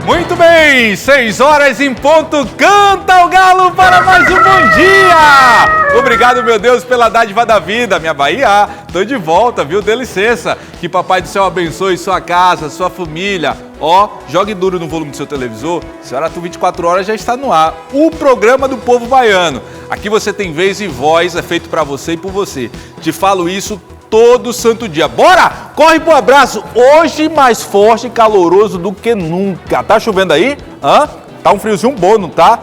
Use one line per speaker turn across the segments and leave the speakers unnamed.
Muito bem, 6 horas em ponto, canta o galo para mais um bom dia! Obrigado, meu Deus, pela dádiva da vida, minha Bahia. Tô de volta, viu? Dê licença. Que Papai do Céu abençoe sua casa, sua família. Ó, jogue duro no volume do seu televisor. Aratu 24 horas já está no ar. O programa do povo baiano. Aqui você tem vez e voz, é feito para você e por você. Te falo isso todo santo dia. Bora! Corre pro abraço. Hoje mais forte e caloroso do que nunca. Tá chovendo aí? Hã? Tá um friozinho bom, não tá?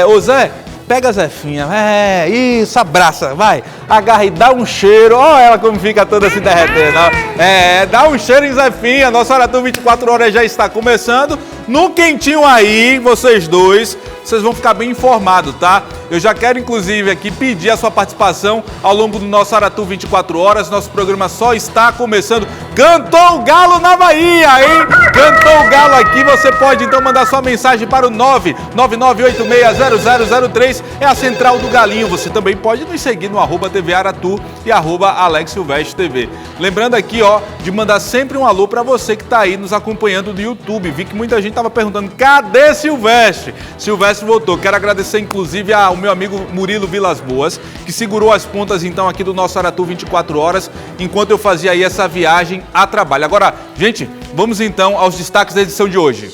Ô Zé, pega a Zefinha. Isso, abraça, vai. Agarra e dá um cheiro. Ó ela como fica toda se derretendo. Dá um cheiro em Zefinha. Nossa Aratu 24 horas já está começando. No quentinho aí, vocês dois, vocês vão ficar bem informados, tá? Eu já quero, inclusive, aqui pedir a sua participação ao longo do nosso Aratu 24 horas. Nosso programa só está começando. Cantou o galo na Bahia, hein? Cantou o galo aqui. Você pode, então, mandar sua mensagem para o 999860003. É a central do galinho. Você também pode nos seguir no @TV Aratu e @AlexSilvestre TV. Lembrando aqui, ó, de mandar sempre um alô para você que está aí nos acompanhando no YouTube. Vi que muita gente estava perguntando, cadê Silvestre? Silvestre voltou. Quero agradecer, inclusive, ao meu amigo Murilo Vilas Boas, que segurou as pontas, então, aqui do nosso Aratu 24 horas, enquanto eu fazia aí essa viagem a trabalho. Agora, gente, vamos, então, aos destaques da edição de hoje.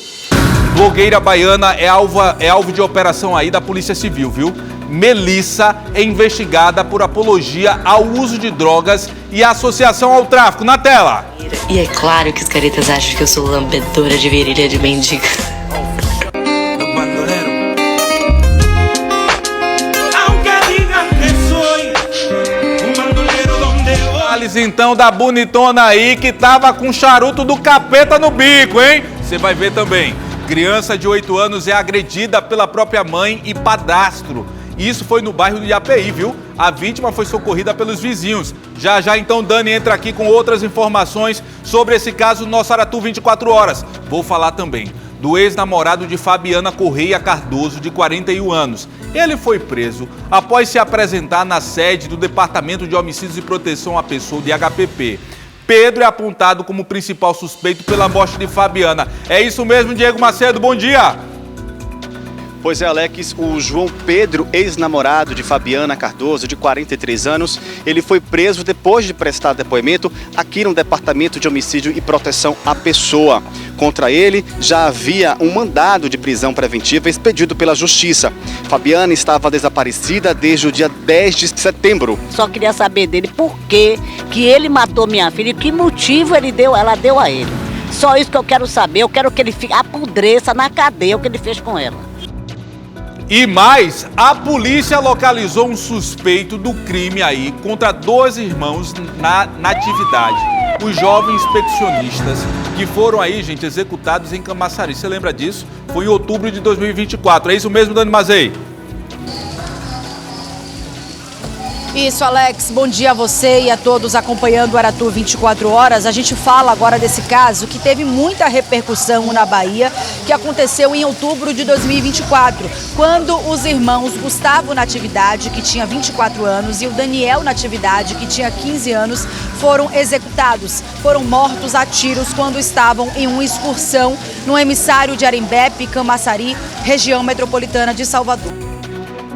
Blogueira baiana é alvo de operação aí da Polícia Civil, viu? Melissa é investigada por apologia ao uso de drogas e associação ao tráfico. Na tela!
E é claro que os caretas acham que eu sou lambedora de virilha de mendiga.
Então da bonitona aí que tava com charuto do capeta no bico, hein? Você vai ver também. Criança de 8 anos é agredida pela própria mãe e padrasto. Isso foi no bairro do IAPI, viu? A vítima foi socorrida pelos vizinhos. Já já então Dani entra aqui com outras informações sobre esse caso no nosso Aratu 24 horas. Vou falar também do ex-namorado de Fabiana Correia Cardoso, de 41 anos. Ele foi preso após se apresentar na sede do Departamento de Homicídios e Proteção à Pessoa, de HPP. Pedro é apontado como principal suspeito pela morte de Fabiana. É isso mesmo, Diego Macedo, bom dia!
Pois é, Alex, o João Pedro, ex-namorado de Fabiana Cardoso, de 43 anos, ele foi preso depois de prestar depoimento aqui no Departamento de Homicídio e Proteção à Pessoa. Contra ele, já havia um mandado de prisão preventiva expedido pela Justiça. Fabiana estava desaparecida desde o dia 10 de setembro.
Só queria saber dele por que ele matou minha filha e que motivo ela deu a ele. Só isso que eu quero saber, eu quero que ele apodreça na cadeia o que ele fez com ela.
E mais, a polícia localizou um suspeito do crime aí contra 2 irmãos na atividade. Os jovens expedicionistas que foram aí, gente, executados em Camaçari. Você lembra disso? Foi em outubro de 2024. É isso mesmo, Dani Mazei?
Isso, Alex. Bom dia a você e a todos acompanhando o Aratu 24 horas. A gente fala agora desse caso que teve muita repercussão na Bahia, que aconteceu em outubro de 2024, quando os irmãos Gustavo Natividade, que tinha 24 anos, e o Daniel Natividade, que tinha 15 anos, foram executados. Foram mortos a tiros quando estavam em uma excursão no emissário de Arembepe, Camaçari, região metropolitana de Salvador.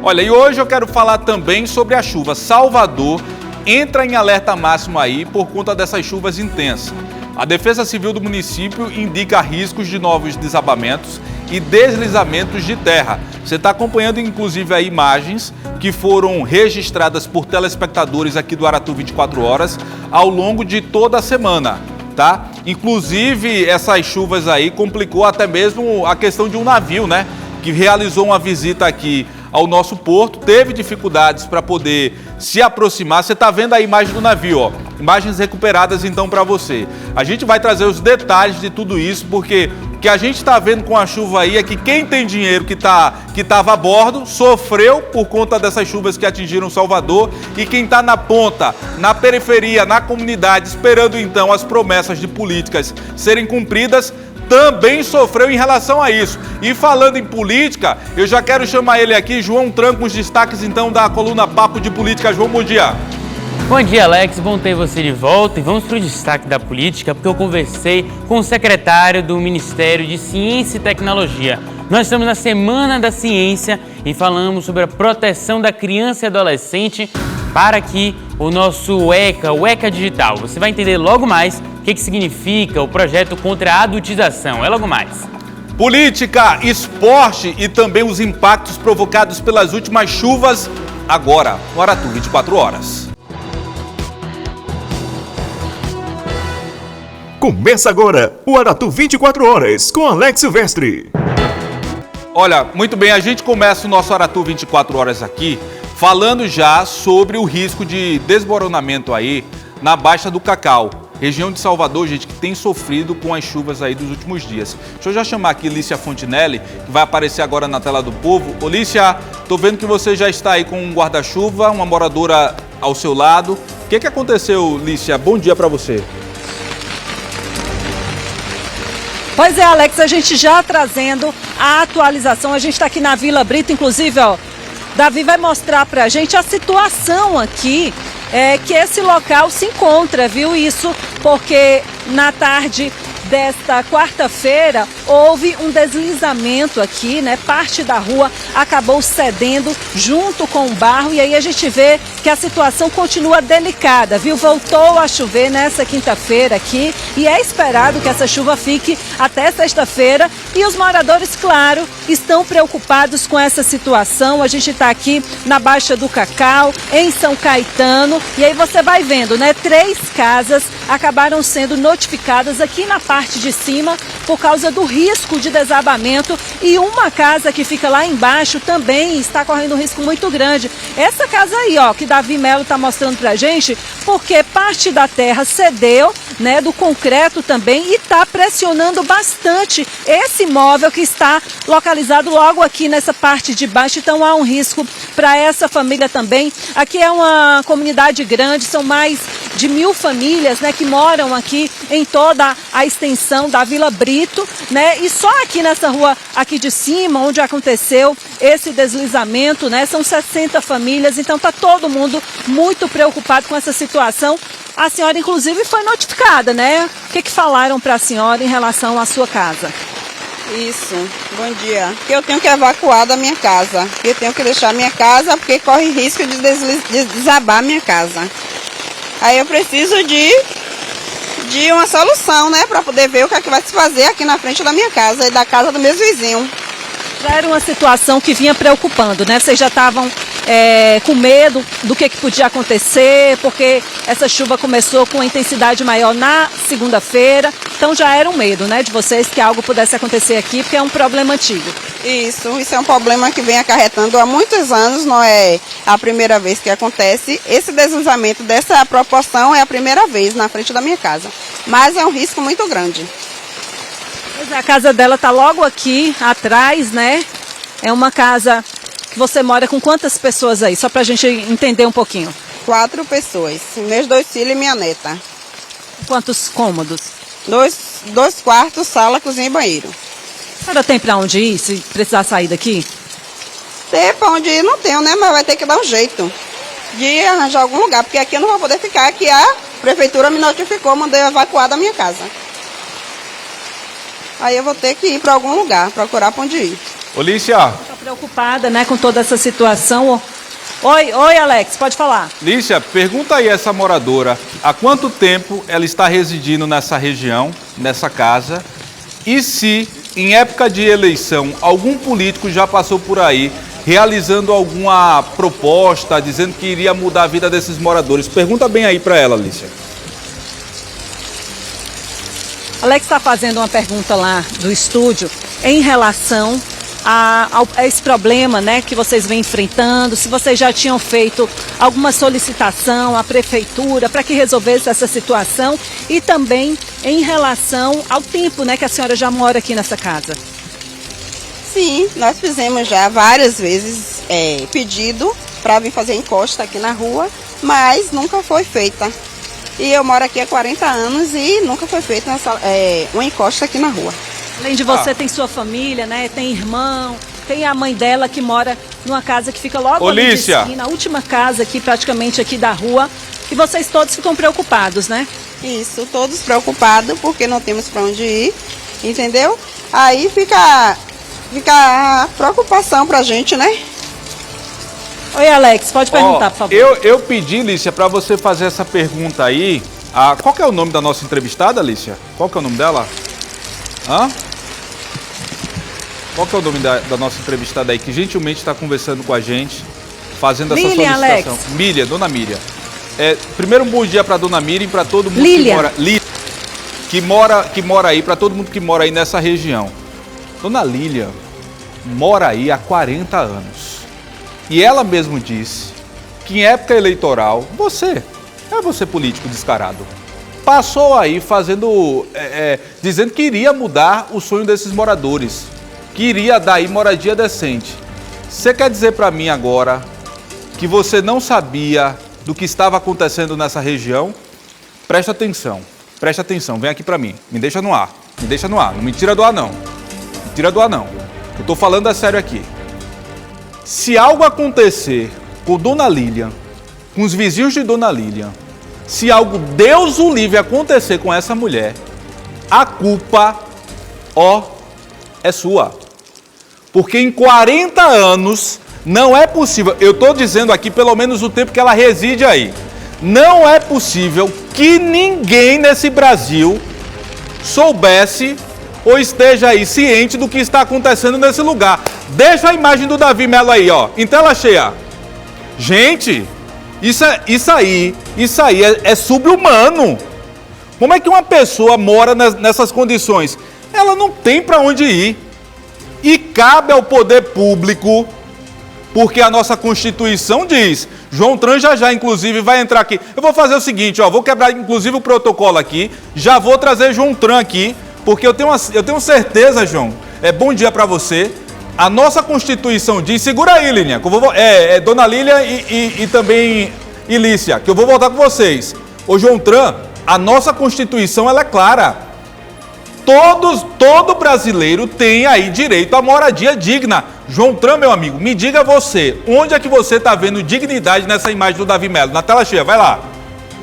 Olha, e hoje eu quero falar também sobre a chuva. Salvador entra em alerta máximo aí por conta dessas chuvas intensas. A Defesa Civil do município indica riscos de novos desabamentos e deslizamentos de terra. Você está acompanhando, inclusive, aí imagens que foram registradas por telespectadores aqui do Aratu 24 horas ao longo de toda a semana, tá? Inclusive, essas chuvas aí complicou até mesmo a questão de um navio, né? Que realizou uma visita aqui ao nosso porto, teve dificuldades para poder se aproximar. Você está vendo a imagem do navio, ó. Imagens recuperadas então para você. A gente vai trazer os detalhes de tudo isso, porque o que a gente está vendo com a chuva aí é que quem tem dinheiro que estava a bordo sofreu por conta dessas chuvas que atingiram Salvador, e quem está na ponta, na periferia, na comunidade, esperando então as promessas de políticas serem cumpridas, também sofreu em relação a isso. E falando em política, eu já quero chamar ele aqui, João Tranco, os destaques então da coluna Papo de Política. João, bom dia.
Bom dia, Alex. Bom ter você de volta. E vamos para o destaque da política, porque eu conversei com o secretário do Ministério de Ciência e Tecnologia. Nós estamos na Semana da Ciência e falamos sobre a proteção da criança e adolescente para que o nosso ECA, o ECA Digital. Você vai entender logo mais o que significa o projeto contra a adultização. É logo mais.
Política, esporte e também os impactos provocados pelas últimas chuvas, agora no Aratu 24 horas.
Começa agora o Aratu 24 horas com Alex Silvestre.
Olha, muito bem, a gente começa o nosso Aratu 24 horas aqui falando já sobre o risco de desmoronamento aí na Baixa do Cacau, região de Salvador, gente, que tem sofrido com as chuvas aí dos últimos dias. Deixa eu já chamar aqui Lícia Fontinelli, que vai aparecer agora na tela do povo. Ô Lícia, tô vendo que você já está aí com um guarda-chuva, uma moradora ao seu lado. O que aconteceu, Lícia? Bom dia para você.
Pois é, Alex, a gente já trazendo a atualização. A gente está aqui na Vila Brito, inclusive, ó, Davi vai mostrar pra gente a situação aqui que esse local se encontra, viu? Isso porque na tarde desta quarta-feira houve um deslizamento aqui, né? Parte da rua acabou cedendo junto com o barro e aí a gente vê que a situação continua delicada, viu? Voltou a chover nessa quinta-feira aqui e é esperado que essa chuva fique até sexta-feira e os moradores, claro, estão preocupados com essa situação. A gente está aqui na Baixa do Cacau, em São Caetano, e aí você vai vendo, né? 3 casas acabaram sendo notificadas aqui na parte de cima por causa do risco de desabamento e uma casa que fica lá embaixo também está correndo um risco muito grande. Essa casa aí, ó, que Davi Melo está mostrando pra gente, porque parte da terra cedeu, né, do concreto também e está pressionando bastante esse imóvel que está localizado logo aqui nessa parte de baixo, então há um risco para essa família também. Aqui é uma comunidade grande, são mais de 1000 famílias, né, que moram aqui em toda a extensão da Vila Brito, né, e só aqui nessa rua aqui de cima, onde aconteceu esse deslizamento, né, são 60 famílias, então está todo mundo muito preocupado com essa situação. A senhora, inclusive, foi notificada, né? O que falaram para a senhora em relação à sua casa?
Isso, bom dia. Eu tenho que evacuar da minha casa. Eu tenho que deixar a minha casa porque corre risco de desabar a minha casa. Aí eu preciso de uma solução, né? Para poder ver o que é que vai se fazer aqui na frente da minha casa e da casa do meu vizinho.
Já era uma situação que vinha preocupando, né? Vocês já estavam com medo do que podia acontecer, porque essa chuva começou com intensidade maior na segunda-feira, então já era um medo, né, de vocês que algo pudesse acontecer aqui, porque é um problema antigo.
Isso é um problema que vem acarretando há muitos anos, não é a primeira vez que acontece. Esse deslizamento dessa proporção é a primeira vez na frente da minha casa, mas é um risco muito grande.
Pois é, a casa dela está logo aqui atrás, né? É uma casa que você mora com quantas pessoas aí? Só para a gente entender um pouquinho.
4 pessoas, meus 2 filhos e minha neta.
Quantos cômodos?
2 quartos, sala, cozinha e banheiro.
A senhora tem para onde ir, se precisar sair daqui?
Tem para onde ir, não tenho, né? Mas vai ter que dar um jeito de arranjar algum lugar, porque aqui eu não vou poder ficar, aqui a prefeitura me notificou, mandei eu evacuar da minha casa. Aí eu vou ter que ir para algum lugar, procurar para onde ir.
Ô Lícia.
Está preocupada, né, com toda essa situação. Oi, Alex, pode falar.
Lícia, pergunta aí a essa moradora, há quanto tempo ela está residindo nessa região, nessa casa, e se em época de eleição algum político já passou por aí realizando alguma proposta, dizendo que iria mudar a vida desses moradores. Pergunta bem aí para ela, Lícia.
Alex está fazendo uma pergunta lá do estúdio em relação a esse problema, né, que vocês vêm enfrentando, se vocês já tinham feito alguma solicitação à prefeitura para que resolvesse essa situação e também em relação ao tempo, né, que a senhora já mora aqui nessa casa.
Sim, nós fizemos já várias vezes pedido para vir fazer encosta aqui na rua, mas nunca foi feita. E eu moro aqui há 40 anos e nunca foi feita uma encosta aqui na rua.
Além de você, tem sua família, né? Tem irmão, tem a mãe dela que mora numa casa que fica logo ali de esquina, a última casa aqui, praticamente aqui da rua. E vocês todos ficam preocupados, né?
Isso, todos preocupados porque não temos para onde ir, entendeu? Aí fica a preocupação pra gente, né?
Oi, Alex, pode perguntar, por favor.
Eu pedi, Lícia, para você fazer essa pergunta aí. Qual que é o nome da nossa entrevistada, Lícia? Qual que é o nome dela? Hã? Qual que é o nome da nossa entrevistada aí, que gentilmente está conversando com a gente, fazendo essa
Miriam,
solicitação?
Alex.
Miriam, dona Miriam. Primeiro um bom dia para dona Miriam e para todo mundo que mora aí, para todo mundo que mora aí nessa região. Dona Lília mora aí há 40 anos. E ela mesmo disse que em época eleitoral, você político descarado, passou aí dizendo que iria mudar o sonho desses moradores, que iria dar aí moradia decente. Você quer dizer para mim agora que você não sabia do que estava acontecendo nessa região? Presta atenção, vem aqui para mim, me deixa no ar, não me tira do ar não, eu tô falando a sério aqui. Se algo acontecer com Dona Lília, com os vizinhos de Dona Lília, se algo, Deus o livre, acontecer com essa mulher, a culpa, é sua. Porque em 40 anos não é possível, eu estou dizendo aqui pelo menos o tempo que ela reside aí, não é possível que ninguém nesse Brasil soubesse ou esteja aí ciente do que está acontecendo nesse lugar. Deixa a imagem do Davi Melo aí, em tela cheia. Gente, isso aí é sub-humano. Como é que uma pessoa mora nessas condições? Ela não tem para onde ir. E cabe ao poder público, porque a nossa Constituição diz, João Tran já inclusive vai entrar aqui. Eu vou fazer o seguinte, vou quebrar inclusive o protocolo aqui, já vou trazer João Tran aqui, porque eu tenho certeza, João, bom dia para você. A nossa Constituição diz, segura aí, Lília, que eu vou, Dona Lília e também Ilícia, que eu vou voltar com vocês. Ô, João Tran, a nossa Constituição, ela é clara. Todo brasileiro tem aí direito à moradia digna. João Tran, meu amigo, me diga você, onde é que você está vendo dignidade nessa imagem do Davi Melo? Na tela cheia, vai lá.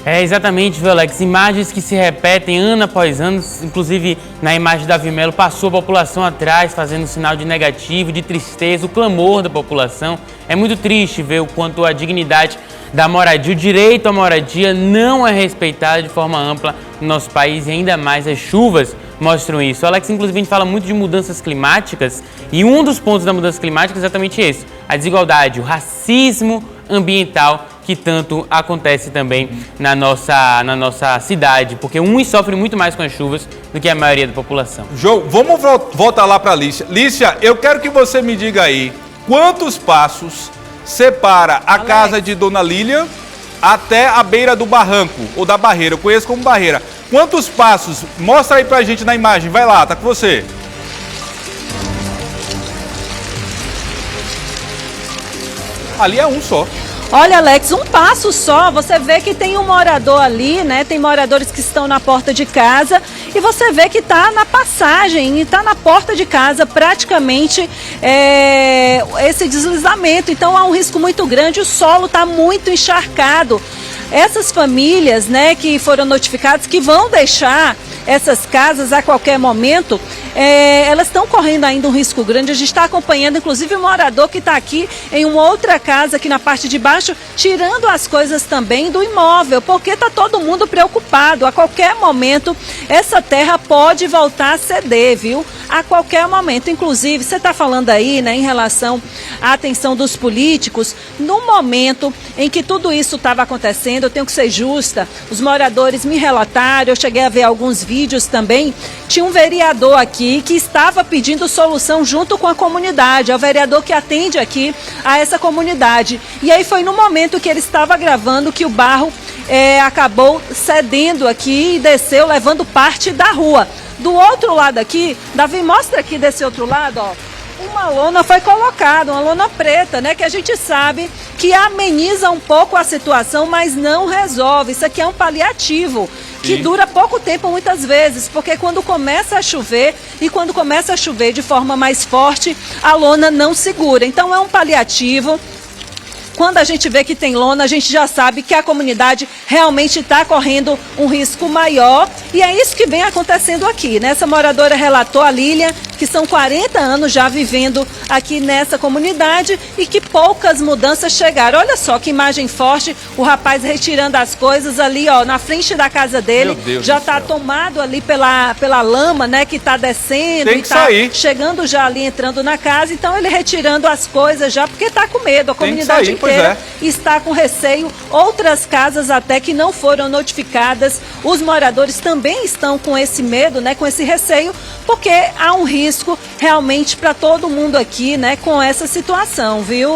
Exatamente, viu, Alex? Imagens que se repetem ano após ano, inclusive na imagem do Davi Melo passou a população atrás, fazendo sinal de negativo, de tristeza, o clamor da população. É muito triste ver o quanto a dignidade da moradia, o direito à moradia não é respeitado de forma ampla no nosso país e ainda mais as chuvas mostram isso. Alex, inclusive a gente fala muito de mudanças climáticas e um dos pontos da mudança climática é exatamente esse, a desigualdade, o racismo ambiental que tanto acontece também na nossa cidade, porque uns sofrem muito mais com as chuvas do que a maioria da população.
João, vamos voltar lá para a Lícia. Lícia, eu quero que você me diga aí, quantos passos separa a casa de Dona Lília até a beira do barranco, ou da barreira, eu conheço como barreira. Quantos passos? Mostra aí pra gente na imagem, vai lá, tá com você. Ali é um só.
Olha, Alex, um passo só, você vê que tem um morador ali, né? Tem moradores que estão na porta de casa e você vê que está na passagem e está na porta de casa praticamente esse deslizamento. Então há um risco muito grande, o solo está muito encharcado. Essas famílias, né, que foram notificadas que vão deixar essas casas a qualquer momento, elas estão correndo ainda um risco grande. A gente está acompanhando, inclusive, um morador que está aqui em uma outra casa, aqui na parte de baixo, tirando as coisas também do imóvel, porque está todo mundo preocupado. A qualquer momento, essa terra pode voltar a ceder, viu? A qualquer momento. Inclusive, você está falando aí, né, em relação à atenção dos políticos, no momento em que tudo isso estava acontecendo, eu tenho que ser justa, os moradores me relataram, eu cheguei a ver alguns vídeos também, tinha um vereador aqui que estava pedindo solução junto com a comunidade, é o vereador que atende aqui a essa comunidade. E aí foi no momento que ele estava gravando que o barro acabou cedendo aqui e desceu, levando parte da rua. Do outro lado aqui, Davi, mostra aqui desse outro lado, ó. Uma lona foi colocada, uma lona preta, né? Que a gente sabe que ameniza um pouco a situação, mas não resolve. Isso aqui é um paliativo que dura pouco tempo muitas vezes, porque quando começa a chover e quando começa a chover de forma mais forte, a lona não segura. Então é um paliativo
quando a gente vê que tem lona, a gente já sabe que a comunidade realmente está correndo um risco maior. E é isso que vem acontecendo aqui, né? Essa moradora relatou, a Lilian, que são 40 anos já vivendo aqui nessa comunidade e que poucas mudanças chegaram. Olha só que imagem forte, o rapaz retirando as coisas ali, ó, na frente da casa dele. Já está tomado ali pela lama, né, que está descendo.
Tem que sair.
Chegando já ali, entrando na casa. Então ele retirando as coisas já, porque está com medo. A comunidade inteira está com receio. Outras casas até que não foram notificadas. Os moradores também estão com esse medo, né, com esse receio, porque há um risco realmente para todo mundo aqui, né, com essa situação, viu,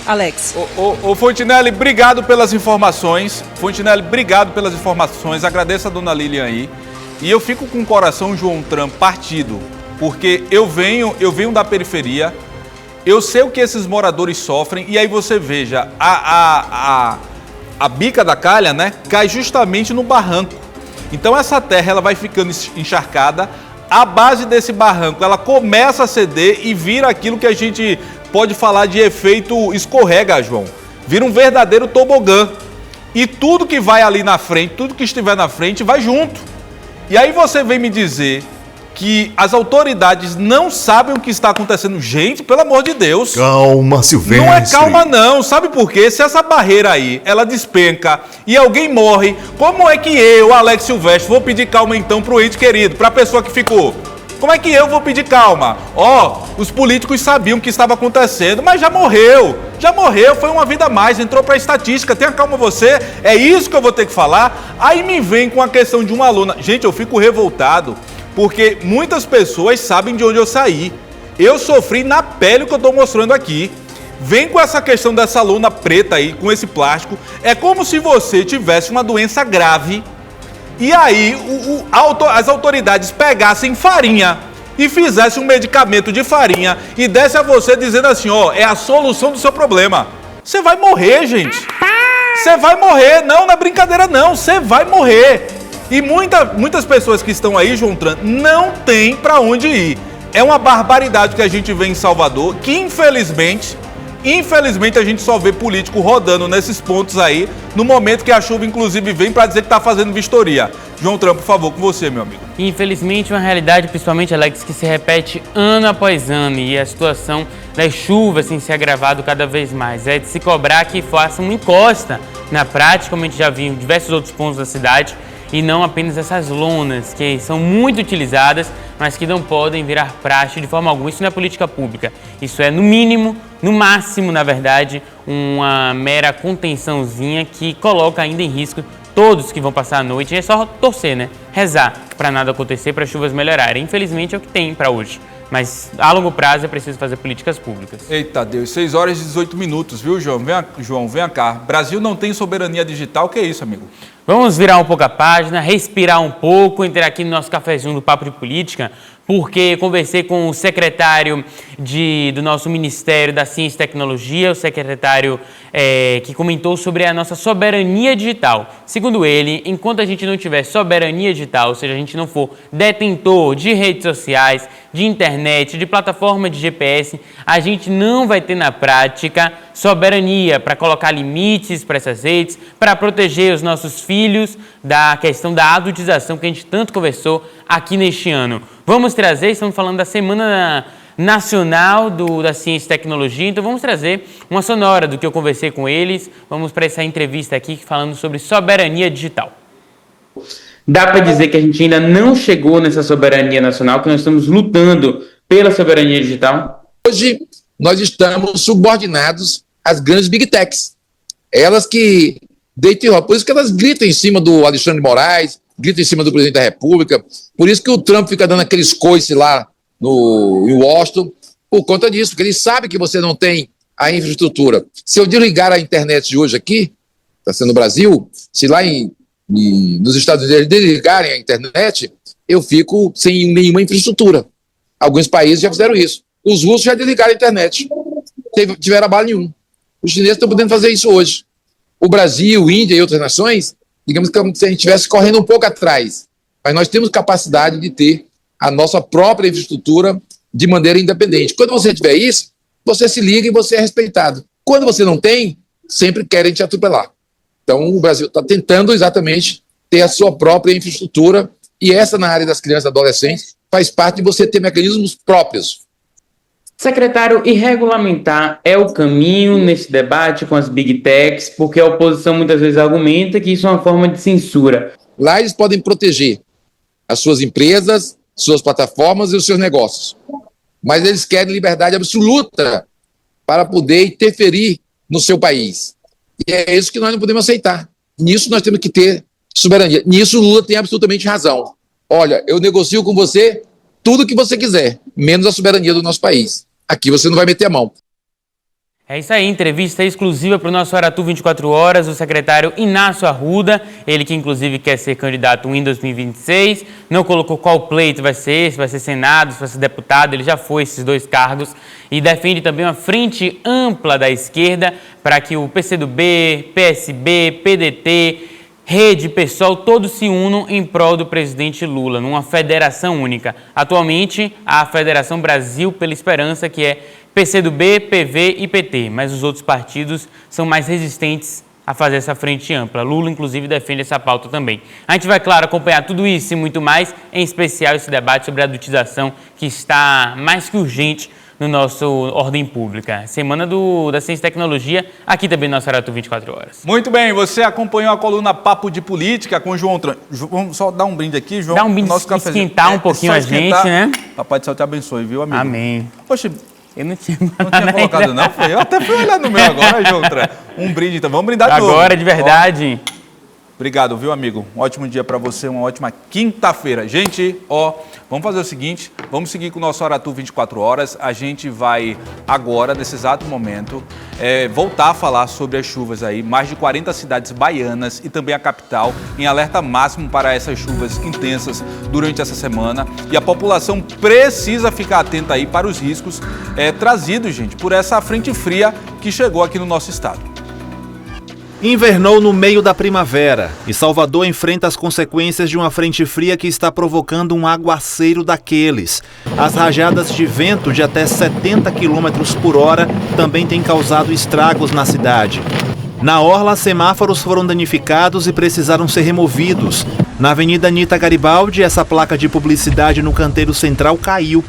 Alex?
Ô Fontinelli, obrigado pelas informações. Fontinelli, obrigado pelas informações. Agradeço a dona Lilian aí. E eu fico com o coração, João Tram, partido, porque eu venho da periferia, eu sei o que esses moradores sofrem, e aí você veja, a bica da calha, né, cai justamente no barranco. Então essa terra ela vai ficando encharcada, a base desse barranco ela começa a ceder e vira aquilo que a gente pode falar de efeito escorrega, João. Vira um verdadeiro tobogã. E tudo que vai ali na frente, tudo que estiver na frente vai junto. E aí você vem me dizer que as autoridades não sabem o que está acontecendo. Gente, pelo amor de Deus.
Calma, Silvestre.
Não é calma não, sabe por quê? Se essa barreira aí, ela despenca e alguém morre, como é que eu, Alex Silvestre, vou pedir calma então pro ente querido, pra pessoa que ficou? Como é que eu vou pedir calma? Os políticos sabiam o que estava acontecendo, mas já morreu, foi uma vida a mais, entrou pra estatística, tenha calma você, é isso que eu vou ter que falar. Aí me vem com a questão de uma aluna. Gente, eu fico revoltado, porque muitas pessoas sabem de onde eu saí. Eu sofri na pele o que eu estou mostrando aqui. Vem com essa questão dessa lona preta aí, com esse plástico. É como se você tivesse uma doença grave e aí as autoridades pegassem farinha e fizessem um medicamento de farinha e desse a você dizendo assim, é a solução do seu problema. Você vai morrer, gente. Você vai morrer. Não é brincadeira não. Você vai morrer. E muitas pessoas que estão aí, João Tran, não tem para onde ir. É uma barbaridade que a gente vê em Salvador, que infelizmente a gente só vê político rodando nesses pontos aí, no momento que a chuva inclusive vem para dizer que está fazendo vistoria. João Tran, por favor, com você, meu amigo.
Infelizmente, uma realidade, principalmente, Alex, que se repete ano após ano, e a situação das chuvas tem se agravado cada vez mais. É de se cobrar que faça uma encosta na prática, como a gente já viu em diversos outros pontos da cidade, e não apenas essas lonas, que são muito utilizadas, mas que não podem virar praxe de forma alguma. Isso não é política pública. Isso é, no mínimo, no máximo, na verdade, uma mera contençãozinha que coloca ainda em risco todos que vão passar a noite. E é só torcer, né? Rezar para nada acontecer, para as chuvas melhorarem. Infelizmente é o que tem para hoje. Mas a longo prazo é preciso fazer políticas públicas.
Eita Deus, 6 horas e 18 minutos, viu, João? Vem cá. Brasil não tem soberania digital, o que é isso, amigo?
Vamos virar um pouco a página, respirar um pouco, entrar aqui no nosso cafezinho do Papo de Política, porque conversei com o secretário do nosso Ministério da Ciência e Tecnologia, o secretário que comentou sobre a nossa soberania digital. Segundo ele, enquanto a gente não tiver soberania digital, ou seja, a gente não for detentor de redes sociais, de internet, de plataforma de GPS, a gente não vai ter na prática soberania para colocar limites para essas redes, para proteger os nossos filhos da questão da adultização que a gente tanto conversou aqui neste ano. Vamos trazer, estamos falando da Semana Nacional da Ciência e Tecnologia, então vamos trazer uma sonora do que eu conversei com eles. Vamos para essa entrevista aqui falando sobre soberania digital. Dá para dizer que a gente ainda não chegou nessa soberania nacional, que nós estamos lutando pela soberania digital?
Hoje nós estamos subordinados às grandes big techs. Elas que deitam e rolam. Por isso que elas gritam em cima do Alexandre de Moraes, gritam em cima do presidente da República. Por isso que o Trump fica dando aqueles coices lá em Washington, por conta disso, porque ele sabe que você não tem a infraestrutura. Se eu desligar a internet de hoje aqui, está sendo no Brasil, se lá nos Estados Unidos eles desligarem a internet, eu fico sem nenhuma infraestrutura. Alguns países já fizeram isso. Os russos já desligaram a internet. Tiveram abalo nenhum. Os chineses estão podendo fazer isso hoje. O Brasil, Índia e outras nações, digamos que se a gente estivesse correndo um pouco atrás. Mas nós temos capacidade de ter a nossa própria infraestrutura de maneira independente. Quando você tiver isso, você se liga e você é respeitado. Quando você não tem, sempre querem te atropelar. Então, o Brasil está tentando exatamente ter a sua própria infraestrutura, e essa, na área das crianças e adolescentes, faz parte de você ter mecanismos próprios.
Secretário, e regulamentar é o caminho nesse debate com as Big Techs, porque a oposição muitas vezes argumenta que isso é uma forma de censura.
Lá eles podem proteger as suas empresas, suas plataformas e os seus negócios. Mas eles querem liberdade absoluta para poder interferir no seu país. E é isso que nós não podemos aceitar. Nisso nós temos que ter soberania. Nisso o Lula tem absolutamente razão. Olha, eu negocio com você tudo que você quiser, menos a soberania do nosso país. Aqui você não vai meter a mão.
É isso aí, entrevista exclusiva para o nosso Aratu 24 Horas, o secretário Inácio Arruda, ele que inclusive quer ser candidato em 2026, não colocou qual pleito vai ser, se vai ser Senado, se vai ser deputado, ele já foi esses 2 cargos e defende também uma frente ampla da esquerda para que o PCdoB, PSB, PDT, Rede, PSOL, todos se unam em prol do presidente Lula, numa federação única. Atualmente, a Federação Brasil pela Esperança, que é PCdoB, PV e PT, mas os outros partidos são mais resistentes a fazer essa frente ampla. Lula, inclusive, defende essa pauta também. A gente vai, claro, acompanhar tudo isso e muito mais, em especial esse debate sobre a adultização, que está mais que urgente no nosso Ordem Pública. Semana da Ciência e Tecnologia, aqui também no nosso Aratu 24 Horas.
Muito bem, você acompanhou a coluna Papo de Política com o João Tran. Vamos só dar um brinde aqui, João.
Dá um brinde,
nosso
esquentar um pouquinho a gente, né?
Papai do céu te abençoe, viu, amigo?
Amém.
Poxa,
eu não tinha
colocado não, foi? Eu até fui olhar no meu agora, João Tran. Um brinde, então vamos brindar tudo.
Agora, de verdade.
Ó, obrigado, viu, amigo? Um ótimo dia para você, uma ótima quinta-feira. Gente, vamos fazer o seguinte, vamos seguir com o nosso Aratu 24 Horas. A gente vai agora, nesse exato momento, voltar a falar sobre as chuvas aí. Mais de 40 cidades baianas e também a capital em alerta máximo para essas chuvas intensas durante essa semana. E a população precisa ficar atenta aí para os riscos trazidos, gente, por essa frente fria que chegou aqui no nosso estado.
Invernou no meio da primavera e Salvador enfrenta as consequências de uma frente fria que está provocando um aguaceiro daqueles. As rajadas de vento de até 70 km por hora também têm causado estragos na cidade. Na orla, semáforos foram danificados e precisaram ser removidos. Na Avenida Anita Garibaldi, essa placa de publicidade no canteiro central caiu.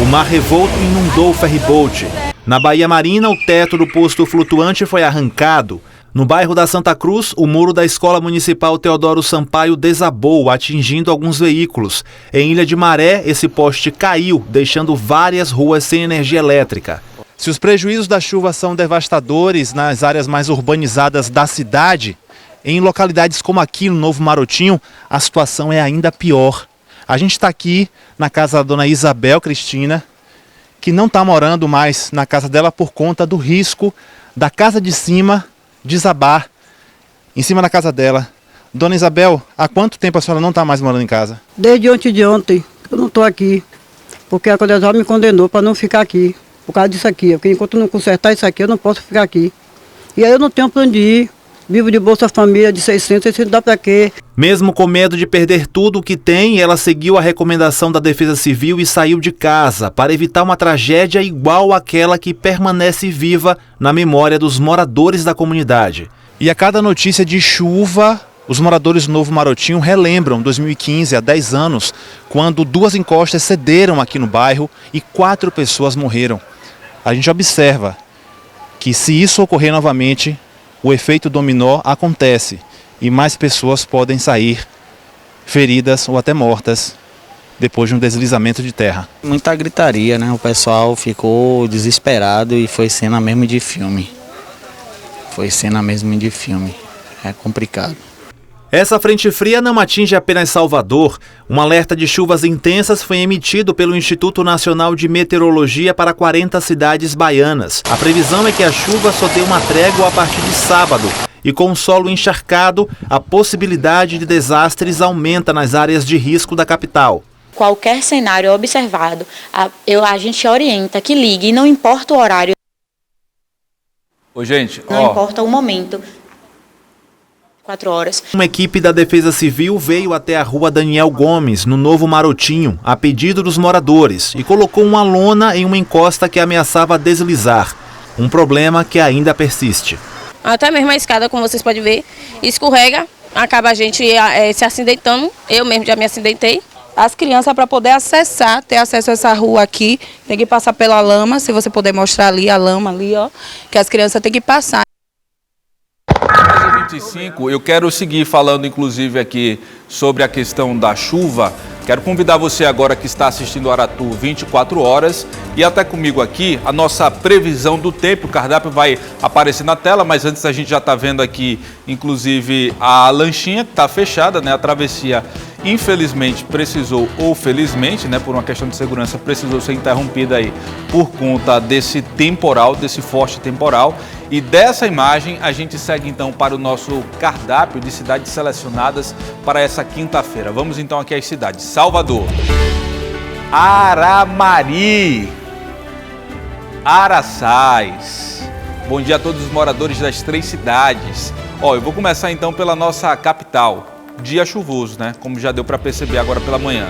O mar revolto inundou o ferryboat. Na Baía Marina, o teto do posto flutuante foi arrancado. No bairro da Santa Cruz, o muro da Escola Municipal Teodoro Sampaio desabou, atingindo alguns veículos. Em Ilha de Maré, esse poste caiu, deixando várias ruas sem energia elétrica.
Se os prejuízos da chuva são devastadores nas áreas mais urbanizadas da cidade, em localidades como aqui no Novo Marotinho, a situação é ainda pior. A gente está aqui na casa da dona Isabel Cristina, que não está morando mais na casa dela por conta do risco da casa de cima desabar em cima da casa dela. Dona Isabel, há quanto tempo a senhora não está mais morando em casa?
Desde ontem de ontem, eu não estou aqui, porque a Codesal me condenou para não ficar aqui, por causa disso aqui. Porque enquanto não consertar isso aqui, eu não posso ficar aqui. E aí eu não tenho para onde ir, vivo de Bolsa Família de 600 dá para quê?
Mesmo com medo de perder tudo o que tem, ela seguiu a recomendação da Defesa Civil e saiu de casa para evitar uma tragédia igual àquela que permanece viva na memória dos moradores da comunidade.
E a cada notícia de chuva, os moradores do Novo Marotinho relembram 2015, há 10 anos, quando 2 encostas cederam aqui no bairro e 4 pessoas morreram. A gente observa que se isso ocorrer novamente, o efeito dominó acontece e mais pessoas podem sair feridas ou até mortas depois de um deslizamento de terra.
Muita gritaria, né? O pessoal ficou desesperado e foi cena mesmo de filme. Foi cena mesmo de filme. É complicado.
Essa frente fria não atinge apenas Salvador. Um alerta de chuvas intensas foi emitido pelo Instituto Nacional de Meteorologia para 40 cidades baianas. A previsão é que a chuva só dê uma trégua a partir de sábado. E com o solo encharcado, a possibilidade de desastres aumenta nas áreas de risco da capital.
Qualquer cenário observado, a gente orienta que ligue, não importa o horário.
Ô, gente,
não importa o momento. 4 horas.
Uma equipe da Defesa Civil veio até a rua Daniel Gomes, no Novo Marotinho, a pedido dos moradores, e colocou uma lona em uma encosta que ameaçava deslizar. um problema que ainda persiste.
Até mesmo a escada, como vocês podem ver, escorrega, acaba a gente se acidentando, eu mesmo já me acidentei.
As crianças, para poder ter acesso a essa rua aqui, tem que passar pela lama. Se você puder mostrar ali a lama ali, ó, que as crianças têm que passar.
25, eu quero seguir falando inclusive aqui sobre a questão da chuva. Quero convidar você agora que está assistindo o Aratu 24 horas e até comigo aqui a nossa previsão do tempo. O cardápio vai aparecer na tela, mas antes a gente já está vendo aqui inclusive a lanchinha que está fechada, né? A travessia infelizmente precisou, ou felizmente, né, por uma questão de segurança, precisou ser interrompida aí por conta desse temporal, desse forte temporal. E dessa imagem a gente segue então para o nosso cardápio de cidades selecionadas para essa quinta-feira. Vamos então aqui às cidades. Salvador, Aramari, Araçás. Bom dia a todos os moradores das 3 cidades. Eu vou começar então pela nossa capital. Dia chuvoso, né? Como já deu para perceber agora pela manhã.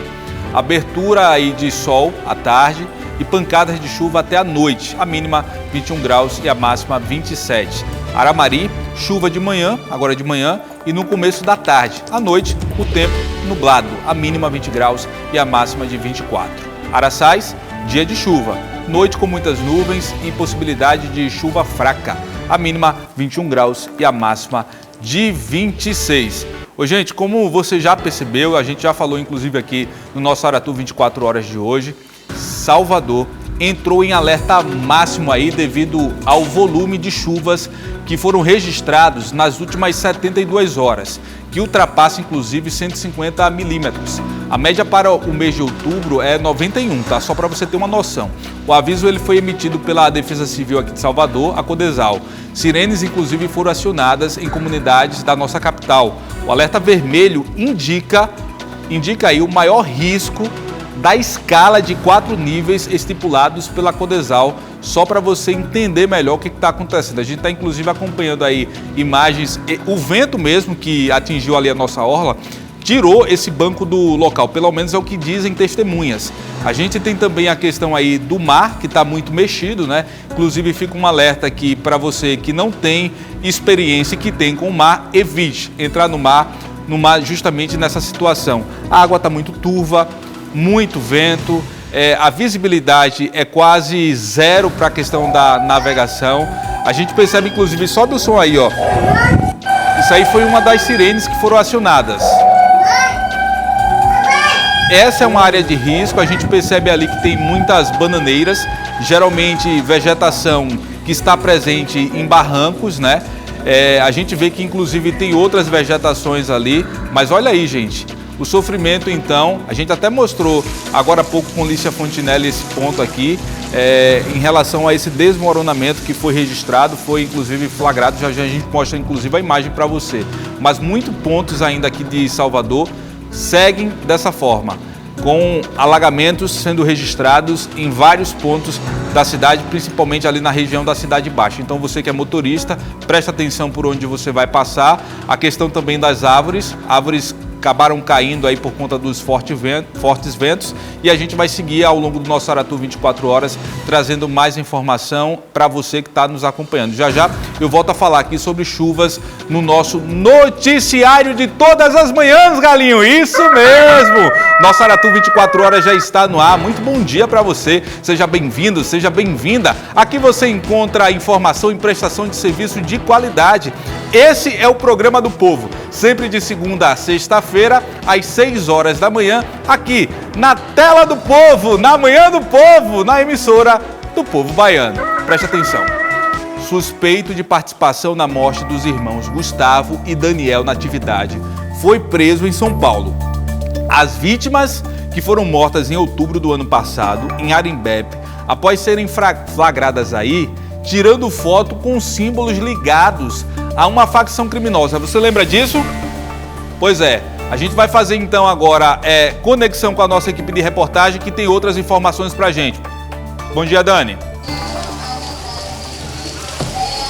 Abertura aí de sol à tarde e pancadas de chuva até a noite. A mínima 21 graus e a máxima 27. Aramari, chuva de manhã, agora de manhã, e no começo da tarde. À noite, o tempo nublado. A mínima 20 graus e a máxima de 24. Araçás, dia de chuva. Noite com muitas nuvens e possibilidade de chuva fraca. A mínima 21 graus e a máxima de 26. Gente, como você já percebeu, a gente já falou inclusive aqui no nosso Aratu 24 horas de hoje, Salvador entrou em alerta máximo aí devido ao volume de chuvas que foram registrados nas últimas 72 horas, que ultrapassa inclusive 150 milímetros. A média para o mês de outubro é 91, tá? Só para você ter uma noção. O aviso ele foi emitido pela Defesa Civil aqui de Salvador, a Codesal. Sirenes inclusive foram acionadas em comunidades da nossa capital. O alerta vermelho indica aí o maior risco da escala de 4 níveis estipulados pela Codesal, só para você entender melhor o que está acontecendo. A gente está inclusive acompanhando aí imagens, o vento mesmo que atingiu ali a nossa orla, tirou esse banco do local, pelo menos é o que dizem testemunhas. A gente tem também a questão aí do mar, que está muito mexido, né? Inclusive fica um alerta aqui para você que não tem experiência e que tem com o mar, evite entrar no mar justamente nessa situação. A água está muito turva, muito vento, a visibilidade é quase zero para a questão da navegação. A gente percebe inclusive só do som aí, ó. Isso aí foi uma das sirenes que foram acionadas. Essa é uma área de risco, a gente percebe ali que tem muitas bananeiras, geralmente vegetação que está presente em barrancos, né? A gente vê que inclusive tem outras vegetações ali, mas olha aí, gente, o sofrimento então, a gente até mostrou agora há pouco com Lícia Fontinelli esse ponto aqui, em relação a esse desmoronamento que foi registrado, foi inclusive flagrado, já a gente mostra inclusive a imagem para você, mas muitos pontos ainda aqui de Salvador seguem dessa forma, com alagamentos sendo registrados em vários pontos da cidade, principalmente ali na região da Cidade Baixa. Então você que é motorista, presta atenção por onde você vai passar. A questão também das árvores acabaram caindo aí por conta dos fortes ventos e a gente vai seguir ao longo do nosso Aratu 24 horas trazendo mais informação para você que está nos acompanhando. Já já eu volto a falar aqui sobre chuvas no nosso noticiário de todas as manhãs, Galinho. Isso mesmo! Nosso Aratu 24 horas já está no ar. Muito bom dia para você. Seja bem-vindo, seja bem-vinda. Aqui você encontra informação e prestação de serviço de qualidade. Esse é o Programa do Povo, sempre de segunda a sexta-feira, às 6 horas da manhã, aqui na tela do povo, na manhã do povo, na emissora do Povo Baiano. Preste atenção. Suspeito de participação na morte dos irmãos Gustavo e Daniel Natividade foi preso em São Paulo. As vítimas, que foram mortas em outubro do ano passado, em Arimbep, após serem flagradas aí, tirando foto com símbolos ligados a uma facção criminosa. Você lembra disso? Pois é, a gente vai fazer então agora conexão com a nossa equipe de reportagem que tem outras informações pra gente. Bom dia, Dani.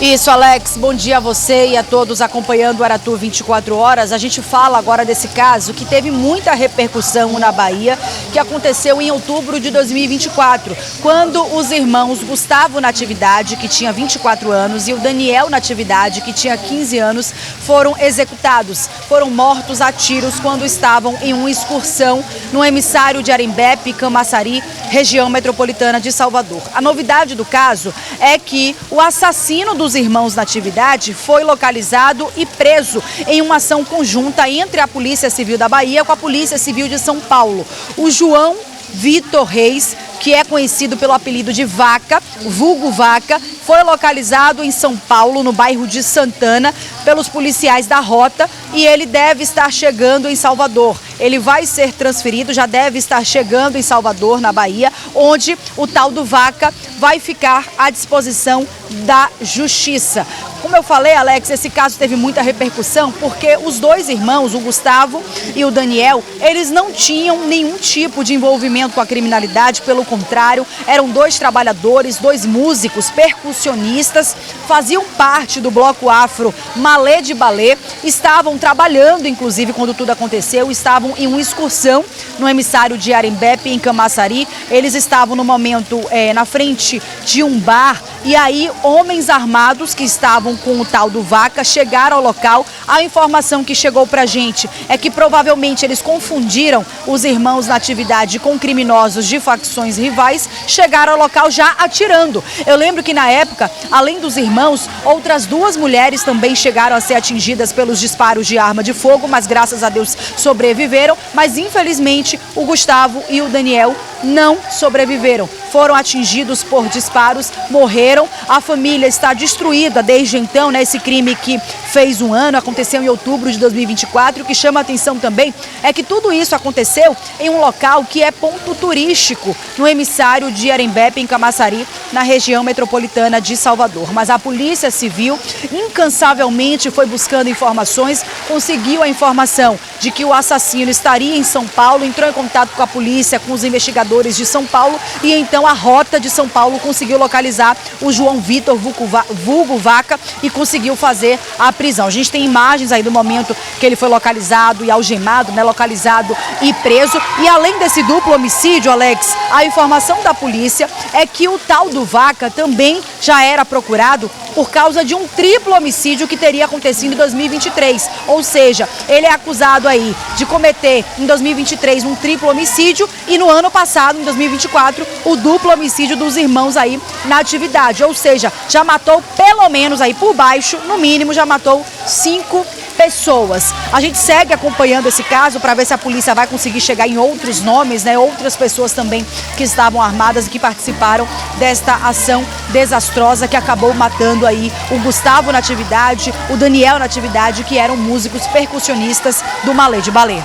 Isso, Alex. Bom dia a você e a todos acompanhando o Aratu 24 horas. A gente fala agora desse caso que teve muita repercussão na Bahia, que aconteceu em outubro de 2024, quando os irmãos Gustavo Natividade, que tinha 24 anos, e o Daniel Natividade, que tinha 15 anos, foram executados. Foram mortos a tiros quando estavam em uma excursão no emissário de Arembepe, Camaçari, região metropolitana de Salvador. A novidade do caso é que o assassino dos irmãos Natividade foi localizado e preso em uma ação conjunta entre a Polícia Civil da Bahia com a Polícia Civil de São Paulo. O João Vitor Reis, que é conhecido pelo apelido de Vaca, vulgo Vaca, foi localizado em São Paulo, no bairro de Santana, pelos policiais da Rota, e ele deve estar chegando em Salvador. Ele vai ser transferido, já deve estar chegando em Salvador, na Bahia, onde o tal do Vaca vai ficar à disposição da Justiça. Como eu falei, Alex, esse caso teve muita repercussão porque os dois irmãos, o Gustavo e o Daniel, eles não tinham nenhum tipo de envolvimento com a criminalidade, pelo contrário, eram dois trabalhadores, dois músicos, percussionistas, faziam parte do bloco afro Malê de Balé, estavam trabalhando, inclusive, quando tudo aconteceu, estavam em uma excursão no emissário de Arembepe, em Camaçari. Eles estavam no momento na frente de um bar e aí homens armados que estavam com o tal do Vaca chegaram ao local. A informação que chegou pra gente é que provavelmente eles confundiram os irmãos Natividade com criminosos de facções rivais, chegaram ao local já atirando. Eu lembro que na época, além dos irmãos, outras duas mulheres também chegaram a ser atingidas pelos disparos de arma de fogo, mas graças a Deus sobreviveram, mas infelizmente o Gustavo e o Daniel não sobreviveram. Foram atingidos por disparos, morreram. A família está destruída desde então, né? Esse crime que fez um ano, aconteceu em outubro de 2024. O que chama a atenção também é que tudo isso aconteceu em um local que é ponto turístico, no emissário de Arembepe, em Camaçari, na região metropolitana de Salvador. Mas a Polícia Civil incansavelmente foi buscando informações, conseguiu a informação de que o assassino estaria em São Paulo, entrou em contato com a polícia, com os investigadores de São Paulo, e então a Rota de São Paulo conseguiu localizar o João Vitor, vulgo Vaca, e conseguiu fazer a prisão. A gente tem imagens aí do momento que ele foi localizado e algemado, né, localizado e preso. E além desse duplo homicídio, Alex, a informação da polícia é que o tal do Vaca também já era procurado por causa de um triplo homicídio que teria acontecido em 2023. Ou seja, ele é acusado aí de cometer em 2023 um triplo homicídio e no ano passado, em 2024, o duplo homicídio dos irmãos aí Natividade. Ou seja, já matou pelo menos aí por baixo, no mínimo, já matou 5 pessoas. A gente segue acompanhando esse caso para ver se a polícia vai conseguir chegar em outros nomes, né? Outras pessoas também que estavam armadas e que participaram desta ação desastrosa que acabou matando aí o Gustavo Natividade, o Daniel Natividade, que eram músicos percussionistas do Malê de Balé.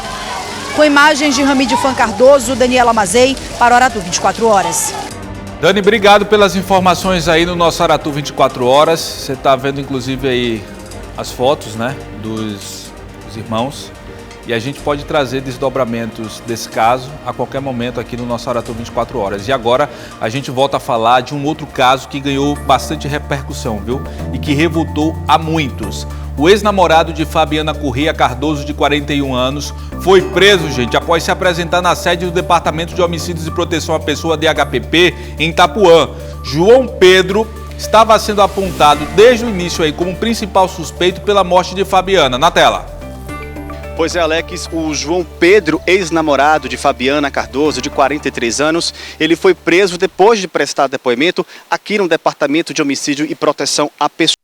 Com imagens de Ramide Fan Cardoso, Daniela Mazei, para o Aratu 24 horas.
Dani, obrigado pelas informações aí no nosso Aratu 24 horas. Você está vendo inclusive aí as fotos, né, dos irmãos, e a gente pode trazer desdobramentos desse caso a qualquer momento aqui no nosso Aratu 24 horas. E agora a gente volta a falar de um outro caso que ganhou bastante repercussão, viu? E que revoltou a muitos. O ex-namorado de Fabiana Corrêa Cardoso, de 41 anos, foi preso, gente, após se apresentar na sede do Departamento de Homicídios e Proteção à Pessoa, DHPP, em Itapuã. João Pedro estava sendo apontado desde o início aí como principal suspeito pela morte de Fabiana. Na tela.
Pois é, Alex, o João Pedro, ex-namorado de Fabiana Cardoso, de 43 anos, ele foi preso depois de prestar depoimento aqui no Departamento de Homicídio e Proteção à Pessoa.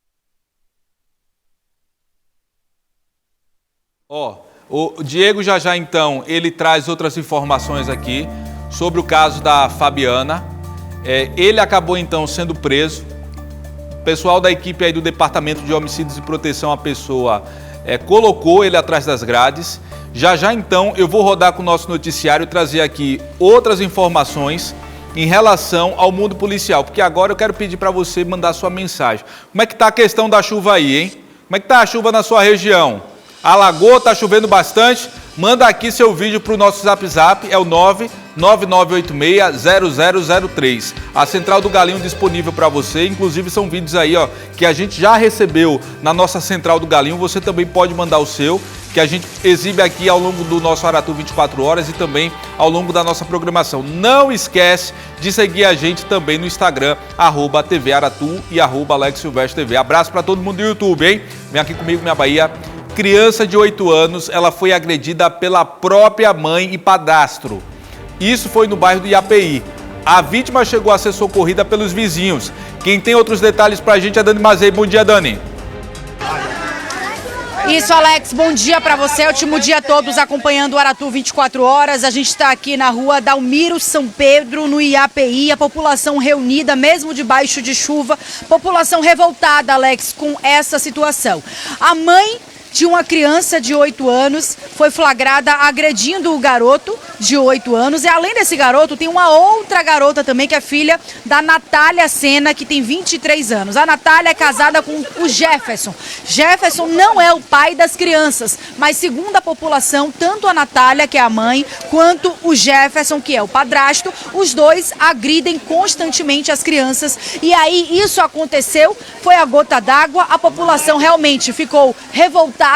O Diego já então, ele traz outras informações aqui sobre o caso da Fabiana. Ele acabou então sendo preso. O pessoal da equipe aí do Departamento de Homicídios e Proteção à Pessoa colocou ele atrás das grades. Já então eu vou rodar com o nosso noticiário e trazer aqui outras informações em relação ao mundo policial, porque agora eu quero pedir para você mandar sua mensagem. Como é que tá a questão da chuva aí, hein? Como é que tá a chuva na sua região? Alagou, tá chovendo bastante? manda aqui seu vídeo para o nosso Zap, é o 999860003. A Central do Galinho disponível para você, inclusive são vídeos aí, ó, que a gente já recebeu na nossa Central do Galinho, você também pode mandar o seu, que a gente exibe aqui ao longo do nosso Aratu 24 horas e também ao longo da nossa programação. Não esquece de seguir a gente também no Instagram, @TV Aratu e @Alex Silvestre TV. Abraço para todo mundo do YouTube, hein? Vem aqui comigo, minha Bahia. Criança de 8 anos, ela foi agredida pela própria mãe e padrasto. Isso foi no bairro do IAPI. A vítima chegou a ser socorrida pelos vizinhos. Quem tem outros detalhes pra gente é Dani Mazei. Bom dia, Dani.
Isso, Alex, bom dia para você, último dia a todos acompanhando o Aratu 24 horas, a gente está aqui na rua Dalmiro São Pedro, no IAPI, a população reunida, mesmo debaixo de chuva, população revoltada, Alex, com essa situação. A mãe de uma criança de 8 anos foi flagrada agredindo o garoto de 8 anos. E além desse garoto, tem uma outra garota também, que é filha da Natália Sena, que tem 23 anos. A Natália é casada com o Jefferson. Jefferson não é o pai das crianças, mas segundo a população, tanto a Natália, que é a mãe, quanto o Jefferson, que é o padrasto, os dois agridem constantemente as crianças. E aí isso aconteceu, foi a gota d'água, a população realmente ficou revoltada,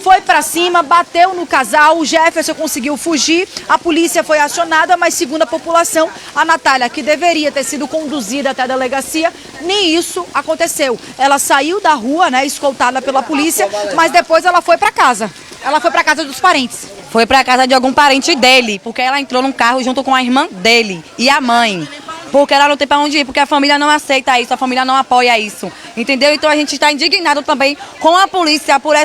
foi pra cima, bateu no casal, o Jefferson conseguiu fugir, a polícia foi acionada, mas segundo a população, a Natália, que deveria ter sido conduzida até a delegacia, nem isso aconteceu. Ela saiu da rua, né, escoltada pela polícia, mas depois ela foi pra casa. Ela foi pra casa dos parentes.
Foi pra casa de algum parente dele, porque ela entrou num carro junto com a irmã dele e a mãe. Porque ela não tem pra onde ir, porque a família não aceita isso, a família não apoia isso, entendeu? Então a gente está indignado também com a polícia por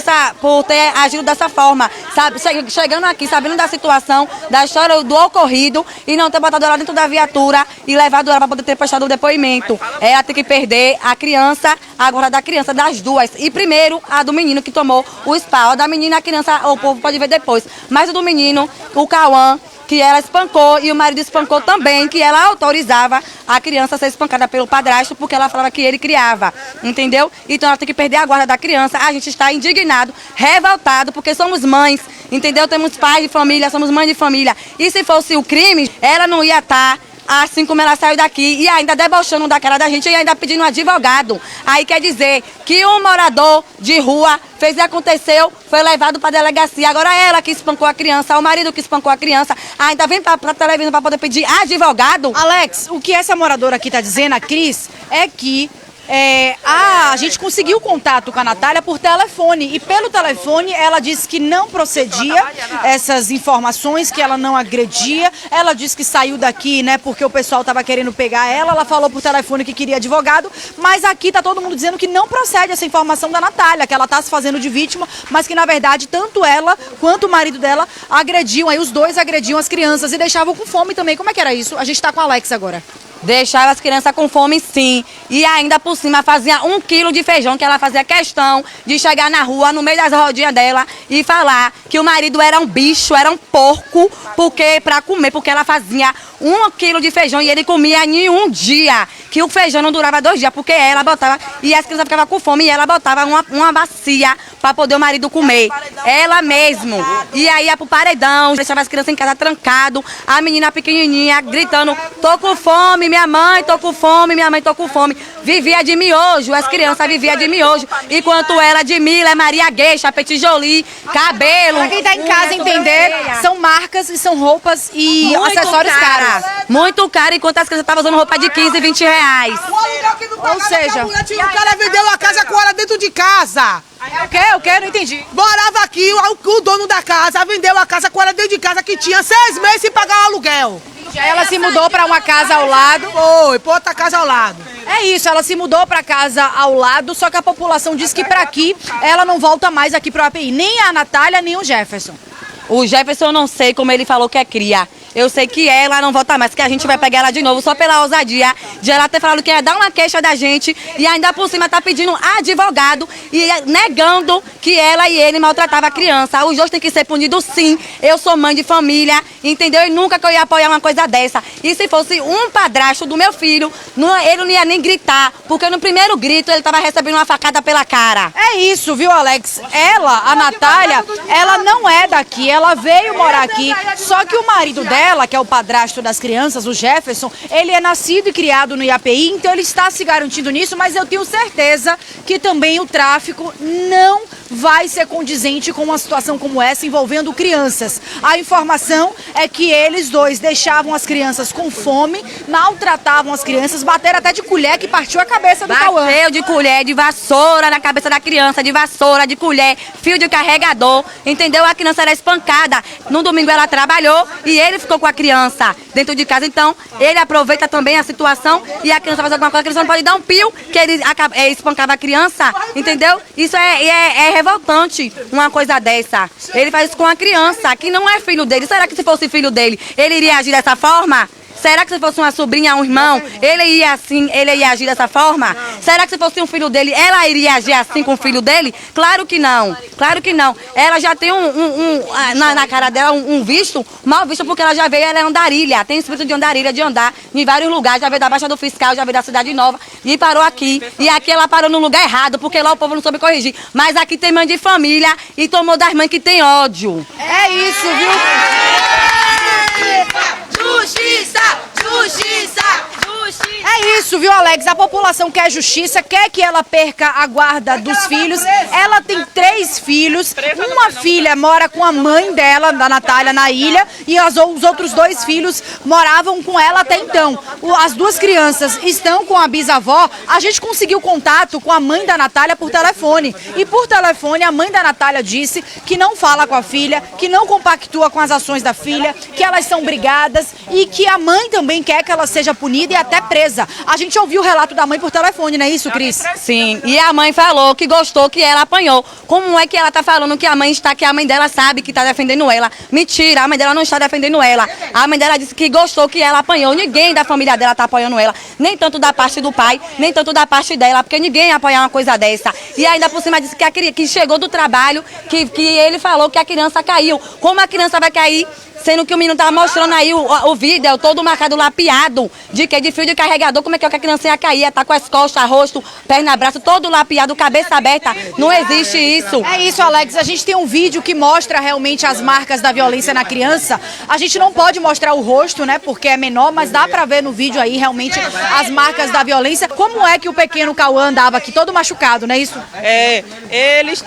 ter agido dessa forma, sabe? Chegando aqui, sabendo da situação, da história do ocorrido e não ter botado ela dentro da viatura e levado ela para poder ter prestado o depoimento. Ela tem que perder a criança, agora da criança, das duas. E primeiro a do menino que tomou o espal. A da menina, a criança, o povo pode ver depois. Mas o do menino, o Cauã, que ela espancou e o marido espancou também, que ela autorizava a criança a ser espancada pelo padrasto porque ela falava que ele criava, entendeu? Então ela tem que perder a guarda da criança. A gente está indignado, revoltado, porque somos mães, entendeu? Temos pais de família, somos mães de família. E se fosse o crime, ela não ia estar assim como ela saiu daqui e ainda debochando da cara da gente e ainda pedindo um advogado. Aí quer dizer que um morador de rua fez e aconteceu, foi levado para a delegacia. Agora ela que espancou a criança, o marido que espancou a criança, ainda vem para a televisão para poder pedir advogado.
Alex, o que essa moradora aqui está dizendo, a Cris, é que a gente conseguiu contato com a Natália por telefone e pelo telefone ela disse que não procedia essas informações, que ela não agredia. Ela disse que saiu daqui, né, porque o pessoal estava querendo pegar ela. Ela falou por telefone que queria advogado, mas aqui tá todo mundo dizendo que não procede essa informação da Natália, que ela tá se fazendo de vítima, mas que na verdade tanto ela quanto o marido dela agrediam, aí os dois agrediam as crianças e deixavam com fome também. Como é que era isso? A gente tá com a Alex agora.
Deixava as crianças com fome, sim. E ainda por cima fazia 1 quilo de feijão, que ela fazia questão de chegar na rua, no meio das rodinhas dela, e falar que o marido era um bicho, era um porco, pra comer, porque ela fazia 1 quilo de feijão e ele comia em um dia. Que o feijão não durava 2 dias, porque ela botava, e as crianças ficavam com fome, e ela botava uma bacia para poder o marido comer. Ela mesmo. E aí ia pro paredão, deixava as crianças em casa trancado, a menina pequenininha gritando: tô com fome, minha mãe, tô com fome, minha mãe, tô com fome. Vivia de miojo, as crianças viviam de miojo. Enquanto ela de Mila, Maria Gueixa, Petit Jolie, cabelo.
Pra quem tá em casa entender, são marcas e são roupas e
muito
acessórios caros.
Muito caro, enquanto as crianças estavam usando roupa de 15, 20 reais.
Ou seja,
o cara vendeu a casa com ela dentro de casa.
O quê? Não entendi.
Morava aqui, o dono da casa vendeu a casa com ela dentro de casa, que tinha 6 meses sem pagar o aluguel.
Aí ela se mudou para uma casa ao lado.
Foi, pra outra casa ao lado.
É isso, ela se mudou para casa ao lado, só que a população diz que para aqui ela não volta mais aqui pro API, nem a Natália, nem o Jefferson.
O Jefferson eu não sei como ele falou que é cria. Eu sei que ela não volta mais, que a gente vai pegar ela de novo só pela ousadia de ela ter falado que ia dar uma queixa da gente e ainda por cima tá pedindo advogado e negando que ela e ele maltratavam a criança. Os dois têm que ser punidos sim. Eu sou mãe de família, entendeu? E nunca que eu ia apoiar uma coisa dessa. E se fosse um padrasto do meu filho, ele não ia nem gritar, porque no primeiro grito ele tava recebendo uma facada pela cara.
É isso, viu, Alex? Ela, a Natália, ela não é daqui, ela veio morar aqui, só que o marido dela, que é o padrasto das crianças, o Jefferson, ele é nascido e criado no IAPI, então ele está se garantindo nisso, mas eu tenho certeza que também o tráfico não vai ser condizente com uma situação como essa envolvendo crianças. A informação é que eles dois deixavam as crianças com fome, maltratavam as crianças, bateram até de colher que partiu a cabeça do Cauã.
Bateu de colher, de vassoura na cabeça da criança, de vassoura, de colher, fio de carregador, entendeu? A criança era espancada. No domingo ela trabalhou e ele ficou com a criança dentro de casa. Então, ele aproveita também a situação e a criança faz alguma coisa, a criança não pode dar um pio, que ele espancava a criança, entendeu? Isso é revoltante, uma coisa dessa. Ele faz isso com a criança, que não é filho dele. Será que se fosse filho dele, ele iria agir dessa forma? Será que se fosse uma sobrinha, um irmão, ele ia agir dessa forma? Será que se fosse um filho dele, ela iria agir assim com o filho dele? Claro que não, claro que não. Ela já tem na cara dela um visto, mal visto, porque ela já veio, ela é andarilha, tem espírito de andarilha, de andar em vários lugares, já veio da Baixa do Fiscal, já veio da Cidade Nova e parou aqui. E aqui ela parou no lugar errado, porque lá o povo não soube corrigir. Mas aqui tem mãe de família e tomou das mães que tem ódio.
É isso, viu?
Justiça! Justiça! Justiça!
É isso, viu, Alex? A população quer justiça, quer que ela perca a guarda dos filhos. Ela tem 3 filhos. Uma filha mora com a mãe dela, da Natália, na ilha. E os outros 2 filhos moravam com ela até então. As 2 crianças estão com a bisavó. A gente conseguiu contato com a mãe da Natália por telefone. E por telefone, a mãe da Natália disse que não fala com a filha, que não compactua com as ações da filha, que elas são brigadas e que a mãe também quer que ela seja punida e até presa. A gente ouviu o relato da mãe por telefone, não é isso, Cris?
Sim, e a mãe falou que gostou, que ela apanhou. Como é que ela tá falando que a mãe dela sabe que tá defendendo ela? Mentira, a mãe dela não está defendendo ela. A mãe dela disse que gostou, que ela apanhou. Ninguém da família dela tá apoiando ela. Nem tanto da parte do pai, nem tanto da parte dela, porque ninguém ia apoiar uma coisa dessa. E ainda por cima disse que chegou do trabalho, que ele falou que a criança caiu. Como a criança vai cair? Sendo que o menino tava mostrando aí o vídeo, todo marcado lapiado, de fio de carregador, como é que a criança ia cair, tá com as costas, rosto, perna, braço, todo lapiado, cabeça aberta, não existe isso.
É isso, Alex, a gente tem um vídeo que mostra realmente as marcas da violência na criança. A gente não pode mostrar o rosto, né, porque é menor, mas dá pra ver no vídeo aí realmente as marcas da violência. Como é que o pequeno Cauã andava aqui todo machucado, não é isso?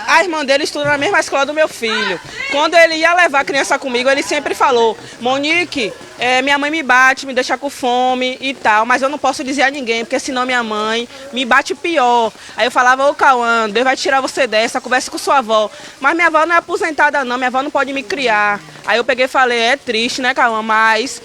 A irmã dele estuda na mesma escola do meu filho. Quando ele ia levar a criança comigo, ele sempre falou: Monique, minha mãe me bate, me deixa com fome e tal, mas eu não posso dizer a ninguém, porque senão minha mãe me bate pior. Aí eu falava: ô Cauã, Deus vai tirar você dessa, converse com sua avó. Mas minha avó não é aposentada não, minha avó não pode me criar. Aí eu peguei e falei: é triste, né, Cauã, mas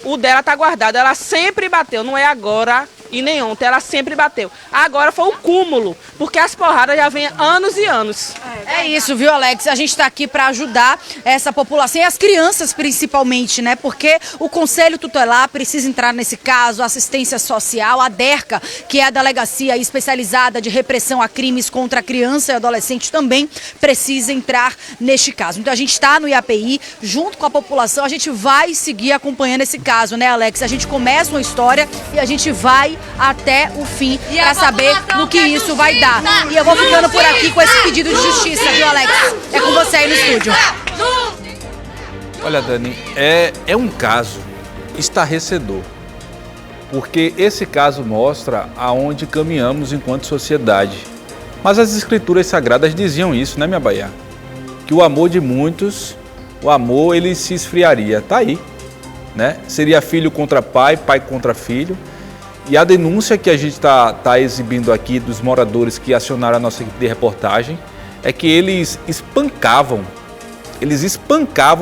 o dela tá guardado. Ela sempre bateu, não é agora e nem ontem, ela sempre bateu. Agora foi o cúmulo, porque as porradas já vêm anos e anos.
É isso, viu, Alex? A gente está aqui para ajudar essa população e as crianças principalmente, né? Porque o Conselho Tutelar precisa entrar nesse caso, a assistência social, a DERCA, que é a Delegacia Especializada de Repressão a Crimes contra Criança e Adolescente, também precisa entrar neste caso. Então a gente está no IAPI, junto com a população, a gente vai seguir acompanhando esse caso, né, Alex? A gente começa uma história e a gente vai até o fim para saber no que isso vai dar. E eu vou ficando por aqui com esse pedido de justiça, viu, Alex? É com você aí no estúdio.
Olha, Dani, é um caso estarrecedor, porque esse caso mostra aonde caminhamos enquanto sociedade. Mas as escrituras sagradas diziam isso, né, minha Bahia? Que o amor de muitos, o amor ele se esfriaria. Tá aí, né? Seria filho contra pai, pai contra filho. E a denúncia que a gente está exibindo aqui dos moradores que acionaram a nossa equipe de reportagem é que eles espancavam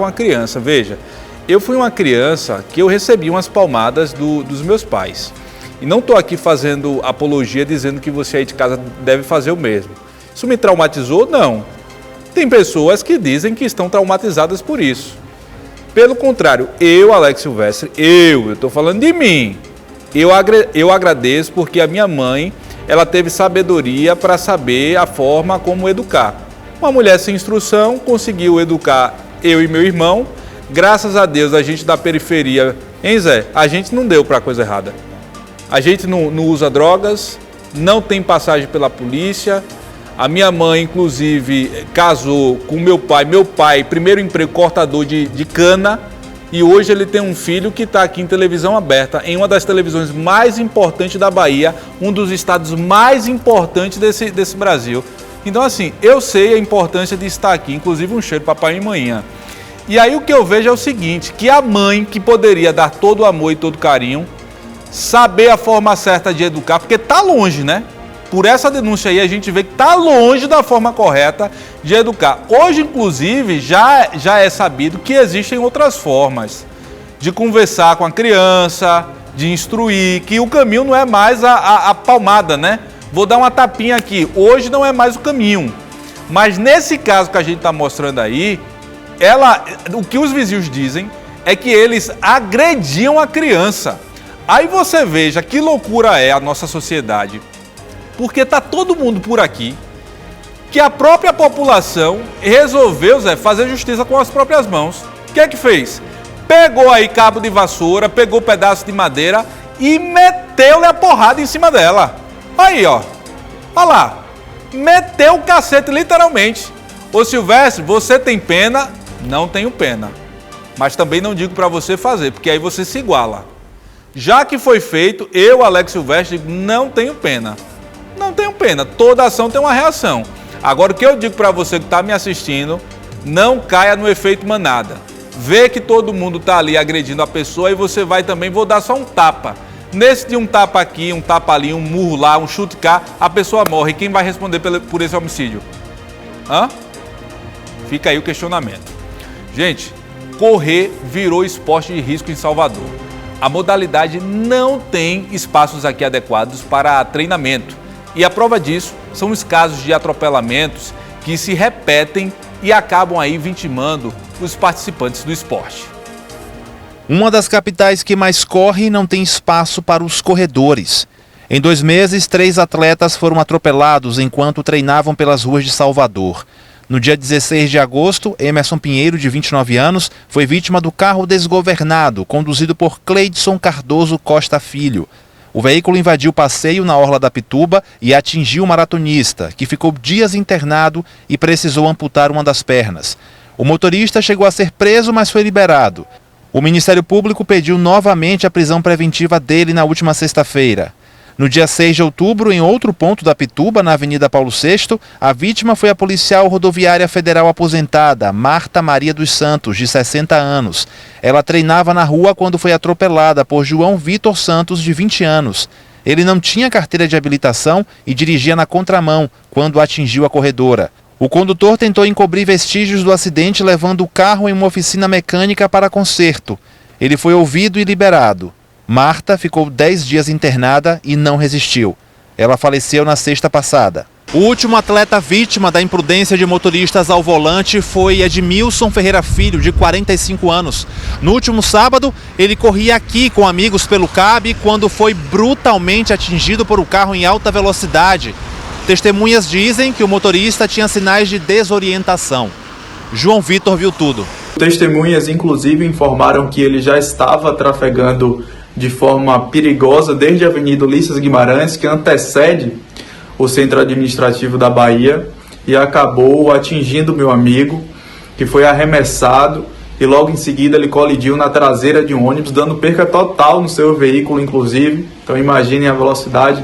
a criança. Veja, eu fui uma criança que eu recebi umas palmadas dos meus pais. E não estou aqui fazendo apologia dizendo que você aí de casa deve fazer o mesmo. Isso me traumatizou? Não. Tem pessoas que dizem que estão traumatizadas por isso. Pelo contrário, eu, Alex Silvestre, eu estou falando de mim. Eu agradeço porque a minha mãe, ela teve sabedoria para saber a forma como educar. Uma mulher sem instrução conseguiu educar eu e meu irmão. Graças a Deus, a gente da periferia, hein, Zé? A gente não deu para coisa errada. A gente não usa drogas, não tem passagem pela polícia. A minha mãe, inclusive, casou com meu pai, primeiro emprego, cortador de cana, e hoje ele tem um filho que está aqui em televisão aberta, em uma das televisões mais importantes da Bahia, um dos estados mais importantes desse Brasil. Então, assim, eu sei a importância de estar aqui, inclusive um cheiro para papai e manhã. E aí o que eu vejo é o seguinte, que a mãe que poderia dar todo o amor e todo o carinho, saber a forma certa de educar, porque está longe, né? Por essa denúncia aí, a gente vê que está longe da forma correta de educar. Hoje, inclusive, já é sabido que existem outras formas de conversar com a criança, de instruir, que o caminho não é mais a palmada, né? Vou dar uma tapinha aqui. Hoje não é mais o caminho. Mas nesse caso que a gente está mostrando aí, o que os vizinhos dizem é que eles agrediam a criança. Aí você veja que loucura é a nossa sociedade. Porque está todo mundo por aqui, que a própria população resolveu, Zé, fazer justiça com as próprias mãos. O que é que fez? Pegou aí cabo de vassoura, pegou pedaço de madeira e meteu-lhe a porrada em cima dela. Aí, ó. Olha lá. Meteu o cacete, literalmente. Ô Silvestre, você tem pena? Não tenho pena. Mas também não digo para você fazer, porque aí você se iguala. Já que foi feito, eu, Alex Silvestre, não tenho pena. Não tenho pena, toda ação tem uma reação. Agora o que eu digo para você que está me assistindo, não caia no efeito manada. Vê que todo mundo está ali agredindo a pessoa e você vai também, vou dar só um tapa. Nesse de um tapa aqui, um tapa ali, um murro lá, um chute cá, a pessoa morre. Quem vai responder por esse homicídio? Hã? Fica aí o questionamento. Gente, correr virou esporte de risco em Salvador. A modalidade não tem espaços aqui adequados para treinamento. E a prova disso são os casos de atropelamentos que se repetem e acabam aí vitimando os participantes do esporte.
Uma das capitais que mais corre não tem espaço para os corredores. Em 2 meses, 3 atletas foram atropelados enquanto treinavam pelas ruas de Salvador. No dia 16 de agosto, Emerson Pinheiro, de 29 anos, foi vítima do carro desgovernado, conduzido por Cleidson Cardoso Costa Filho. O veículo invadiu o passeio na orla da Pituba e atingiu o maratonista, que ficou dias internado e precisou amputar uma das pernas. O motorista chegou a ser preso, mas foi liberado. O Ministério Público pediu novamente a prisão preventiva dele na última sexta-feira. No dia 6 de outubro, em outro ponto da Pituba, na Avenida Paulo VI, a vítima foi a policial rodoviária federal aposentada, Marta Maria dos Santos, de 60 anos. Ela treinava na rua quando foi atropelada por João Vitor Santos, de 20 anos. Ele não tinha carteira de habilitação e dirigia na contramão quando atingiu a corredora. O condutor tentou encobrir vestígios do acidente, levando o carro em uma oficina mecânica para conserto. Ele foi ouvido e liberado. Marta ficou 10 dias internada e não resistiu. Ela faleceu na sexta passada. O último atleta vítima da imprudência de motoristas ao volante foi Edmilson Ferreira Filho, de 45 anos. No último sábado, ele corria aqui com amigos pelo Cabe quando foi brutalmente atingido por um carro em alta velocidade. Testemunhas dizem que o motorista tinha sinais de desorientação. João Vitor viu tudo.
Testemunhas, inclusive, informaram que ele já estava trafegando de forma perigosa desde a Avenida Ulisses Guimarães, que antecede o centro administrativo da Bahia, e acabou atingindo meu amigo, que foi arremessado e logo em seguida ele colidiu na traseira de um ônibus, dando perca total no seu veículo, inclusive. Então imaginem a velocidade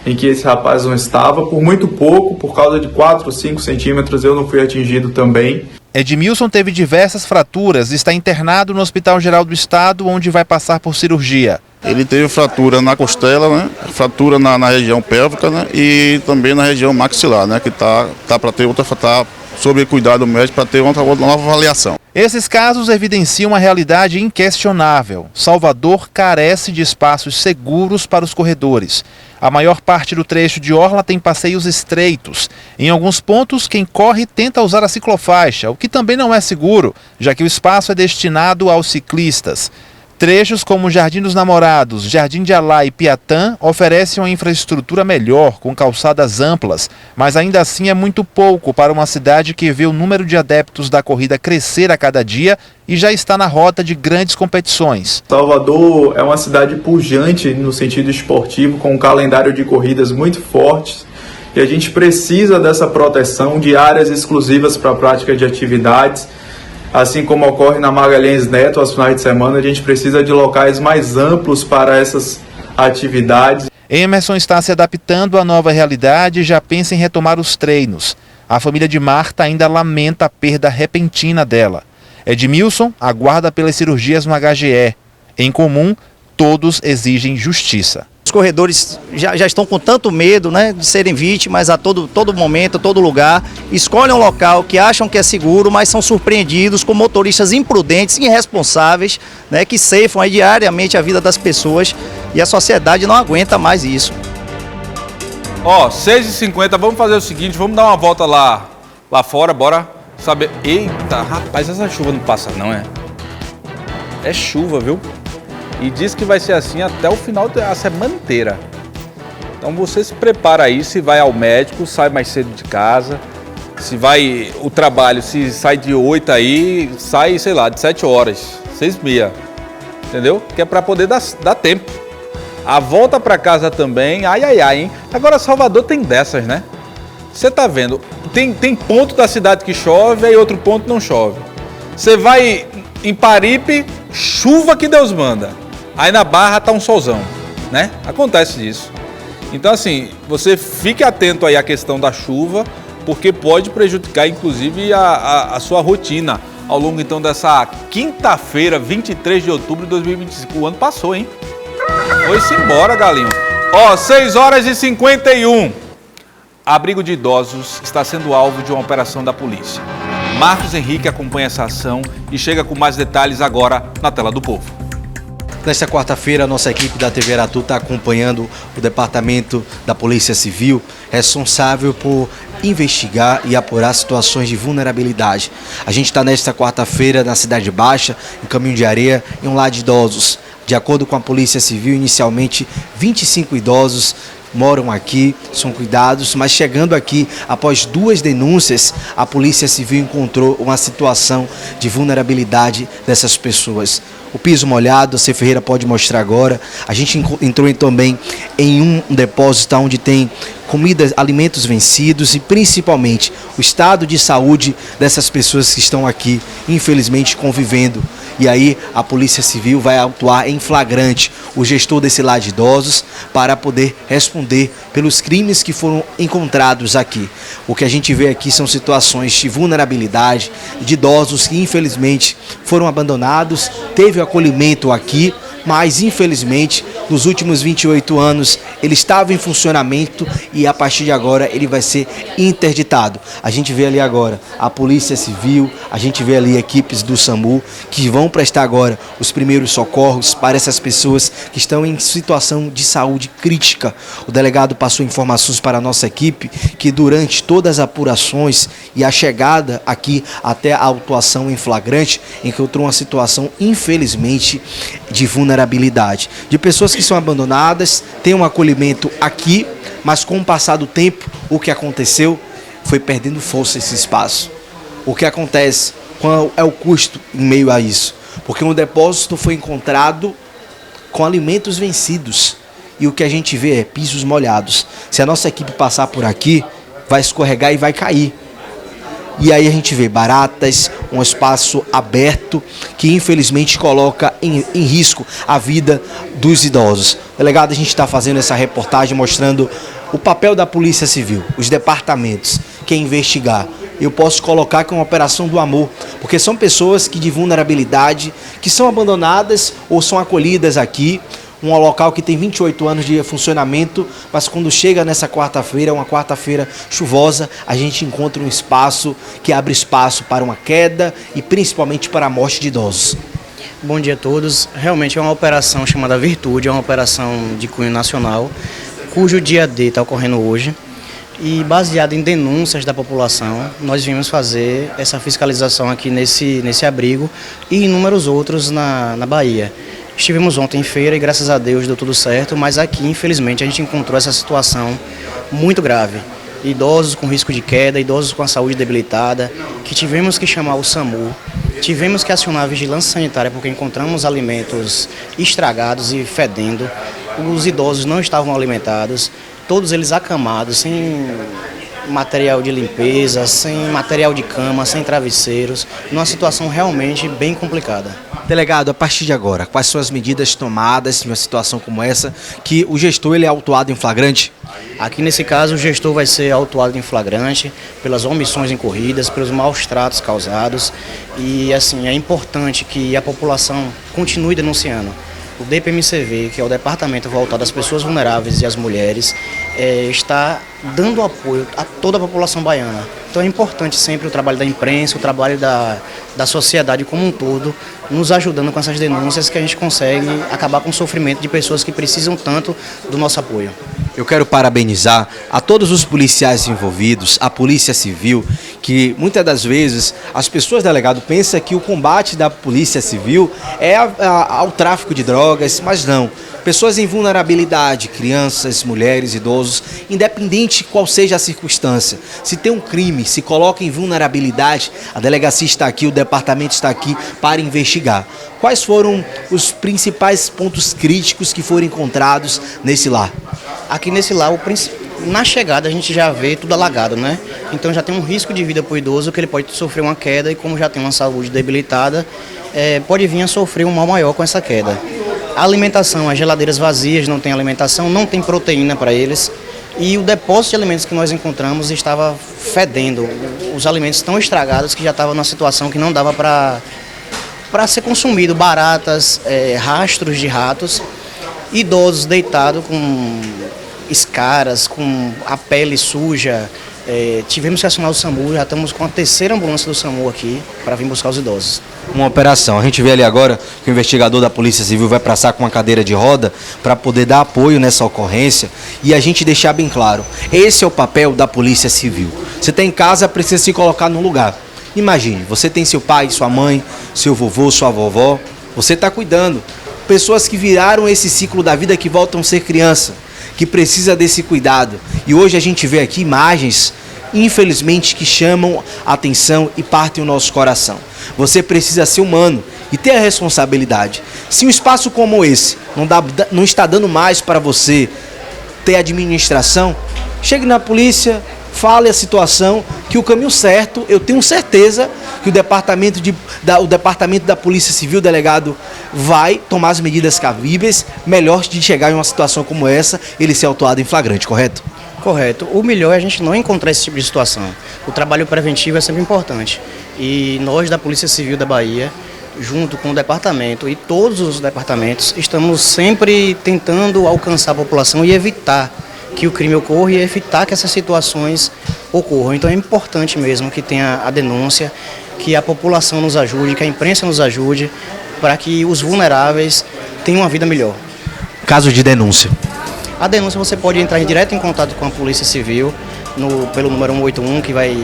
em que esse rapaz não estava. Por muito pouco, por causa de 4 ou 5 centímetros, eu não fui atingido também.
Edmilson teve diversas fraturas e está internado no Hospital Geral do Estado, onde vai passar por cirurgia.
Ele teve fratura na costela, né? Fratura na região pélvica, né? E também na região maxilar, né? Que tá para ter outra, tá sob cuidado médico para ter outra nova avaliação.
Esses casos evidenciam uma realidade inquestionável. Salvador carece de espaços seguros para os corredores. A maior parte do trecho de orla tem passeios estreitos. Em alguns pontos, quem corre tenta usar a ciclofaixa, o que também não é seguro, já que o espaço é destinado aos ciclistas. Trechos como Jardim dos Namorados, Jardim de Alá e Piatã oferecem uma infraestrutura melhor, com calçadas amplas, mas ainda assim é muito pouco para uma cidade que vê o número de adeptos da corrida crescer a cada dia e já está na rota de grandes competições.
Salvador é uma cidade pujante no sentido esportivo, com um calendário de corridas muito fortes, e a gente precisa dessa proteção de áreas exclusivas para a prática de atividades. Assim como ocorre na Magalhães Neto aos finais de semana, a gente precisa de locais mais amplos para essas atividades.
Emerson está se adaptando à nova realidade e já pensa em retomar os treinos. A família de Marta ainda lamenta a perda repentina dela. Edmilson aguarda pelas cirurgias no HGE. Em comum, todos exigem justiça.
Os corredores já estão com tanto medo, né, de serem vítimas a todo momento, a todo lugar. Escolhem um local que acham que é seguro, mas são surpreendidos com motoristas imprudentes, irresponsáveis, né, que ceifam aí diariamente a vida das pessoas, e a sociedade não aguenta mais isso.
6h50, vamos fazer o seguinte, vamos dar uma volta lá fora, bora saber. Eita, rapaz, essa chuva não passa não, é? É chuva, viu? E diz que vai ser assim até o final da semana inteira. Então você se prepara aí, se vai ao médico, sai mais cedo de casa. Se vai o trabalho, se sai de 8 aí, sai, sei lá, de 7 horas, 6h30. Entendeu? Que é para poder dar tempo. A volta para casa também, ai, hein? Agora Salvador tem dessas, né? Você tá vendo, tem ponto da cidade que chove e outro ponto não chove. Você vai em Paripe, chuva que Deus manda. Aí na Barra tá um solzão, né? Acontece isso. Então assim, você fique atento aí à questão da chuva, porque pode prejudicar inclusive a sua rotina ao longo então dessa quinta-feira, 23 de outubro de 2025. O ano passou, hein? Foi-se embora, galinho. 6h51. Abrigo de idosos está sendo alvo de uma operação da polícia. Marcos Henrique acompanha essa ação e chega com mais detalhes agora na tela do Povo.
Nesta quarta-feira, a nossa equipe da TV Aratu está acompanhando o Departamento da Polícia Civil, responsável por investigar e apurar situações de vulnerabilidade. A gente está nesta quarta-feira na Cidade Baixa, em Caminho de Areia, em um lar de idosos. De acordo com a Polícia Civil, inicialmente 25 idosos moram aqui, são cuidados, mas chegando aqui, após 2 denúncias, a Polícia Civil encontrou uma situação de vulnerabilidade dessas pessoas. O piso molhado, a C. Ferreira pode mostrar agora. A gente entrou também em um depósito onde tem comidas, alimentos vencidos e principalmente o estado de saúde dessas pessoas que estão aqui, infelizmente, convivendo. E aí a Polícia Civil vai atuar em flagrante, o gestor desse lar de idosos, para poder responder pelos crimes que foram encontrados aqui. O que a gente vê aqui são situações de vulnerabilidade, de idosos que infelizmente foram abandonados, teve acolhimento aqui, mas infelizmente nos últimos 28 anos ele estava em funcionamento e a partir de agora ele vai ser interditado. A gente vê ali agora a Polícia Civil, a gente vê ali equipes do SAMU que vão prestar agora os primeiros socorros para essas pessoas que estão em situação de saúde crítica. O delegado passou informações para a nossa equipe que durante todas as apurações e a chegada aqui até a autuação em flagrante encontrou uma situação infelizmente de vulnerabilidade, de pessoas que são abandonadas, tem um acolhimento aqui, mas com o passar do tempo, o que aconteceu foi perdendo força esse espaço. O que acontece? Qual é o custo em meio a isso? Porque um depósito foi encontrado com alimentos vencidos e o que a gente vê é pisos molhados. Se a nossa equipe passar por aqui, vai escorregar e vai cair. E aí a gente vê baratas, um espaço aberto que infelizmente coloca em risco a vida dos idosos. Delegado, a gente está fazendo essa reportagem mostrando o papel da Polícia Civil, os departamentos, que é investigar. Eu posso colocar que é uma operação do amor, porque são pessoas que de vulnerabilidade, que são abandonadas ou são acolhidas aqui um local que tem 28 anos de funcionamento, mas quando chega nessa quarta-feira, uma quarta-feira chuvosa, a gente encontra um espaço que abre espaço para uma queda e principalmente para a morte de idosos.
Bom dia a todos. Realmente é uma operação chamada Virtude, é uma operação de cunho nacional, cujo dia D está ocorrendo hoje. E baseado em denúncias da população, nós viemos fazer essa fiscalização aqui nesse abrigo e inúmeros outros na Bahia. Estivemos ontem em feira e graças a Deus deu tudo certo, mas aqui infelizmente a gente encontrou essa situação muito grave. Idosos com risco de queda, idosos com a saúde debilitada, que tivemos que chamar o SAMU, tivemos que acionar a vigilância sanitária porque encontramos alimentos estragados e fedendo, os idosos não estavam alimentados, todos eles acamados, sem material de limpeza, sem material de cama, sem travesseiros, numa situação realmente bem complicada.
Delegado, a partir de agora, quais são as medidas tomadas em uma situação como essa, que o gestor ele é autuado em flagrante?
Aqui nesse caso o gestor vai ser autuado em flagrante pelas omissões incorridas, pelos maus tratos causados e assim, é importante que a população continue denunciando. O DPMCV, que é o Departamento voltado às pessoas vulneráveis e às mulheres, está dando apoio a toda a população baiana. Então é importante sempre o trabalho da imprensa, o trabalho da sociedade como um todo, nos ajudando com essas denúncias que a gente consegue acabar com o sofrimento de pessoas que precisam tanto do nosso apoio.
Eu quero parabenizar a todos os policiais envolvidos, a Polícia Civil, que muitas das vezes as pessoas, delegado, pensam que o combate da Polícia Civil é ao tráfico de drogas, mas não. Pessoas em vulnerabilidade, crianças, mulheres, idosos, independente qual seja a circunstância. Se tem um crime, se coloca em vulnerabilidade, a delegacia está aqui, o departamento está aqui para investigar. Quais foram os principais pontos críticos que foram encontrados nesse lar?
Aqui nesse lar, na chegada a gente já vê tudo alagado, né? Então já tem um risco de vida para o idoso, que ele pode sofrer uma queda e como já tem uma saúde debilitada, pode vir a sofrer um mal maior com essa queda. A alimentação, as geladeiras vazias, não tem alimentação, não tem proteína para eles. E o depósito de alimentos que nós encontramos estava fedendo. Os alimentos tão estragados que já estavam numa situação que não dava para ser consumido. Baratas, rastros de ratos, idosos deitados com escaras, com a pele suja. Tivemos que acionar o SAMU, já estamos com a terceira ambulância do SAMU aqui para vir buscar os idosos.
Uma operação. A gente vê ali agora que o investigador da Polícia Civil vai passar com uma cadeira de roda para poder dar apoio nessa ocorrência e a gente deixar bem claro, esse é o papel da Polícia Civil. Você está em casa, precisa se colocar no lugar. Imagine, você tem seu pai, sua mãe, seu vovô, sua vovó, você está cuidando. Pessoas que viraram esse ciclo da vida, que voltam a ser criança, que precisa desse cuidado. E hoje a gente vê aqui imagens, infelizmente, que chamam a atenção e partem o nosso coração. Você precisa ser humano e ter a responsabilidade. Se um espaço como esse não está dando mais para você ter administração, chegue na polícia, fale a situação, que o caminho certo, eu tenho certeza que o departamento da Polícia Civil, delegado, vai tomar as medidas cabíveis, melhor de chegar em uma situação como essa, ele ser autuado em flagrante, correto?
Correto. O melhor é a gente não encontrar esse tipo de situação. O trabalho preventivo é sempre importante. E nós da Polícia Civil da Bahia, junto com o departamento e todos os departamentos, estamos sempre tentando alcançar a população e evitar que o crime ocorra e evitar que essas situações ocorram. Então é importante mesmo que tenha a denúncia, que a população nos ajude, que a imprensa nos ajude, para que os vulneráveis tenham uma vida melhor.
Caso de denúncia.
A denúncia você pode entrar direto em contato com a Polícia Civil, pelo número 181, que vai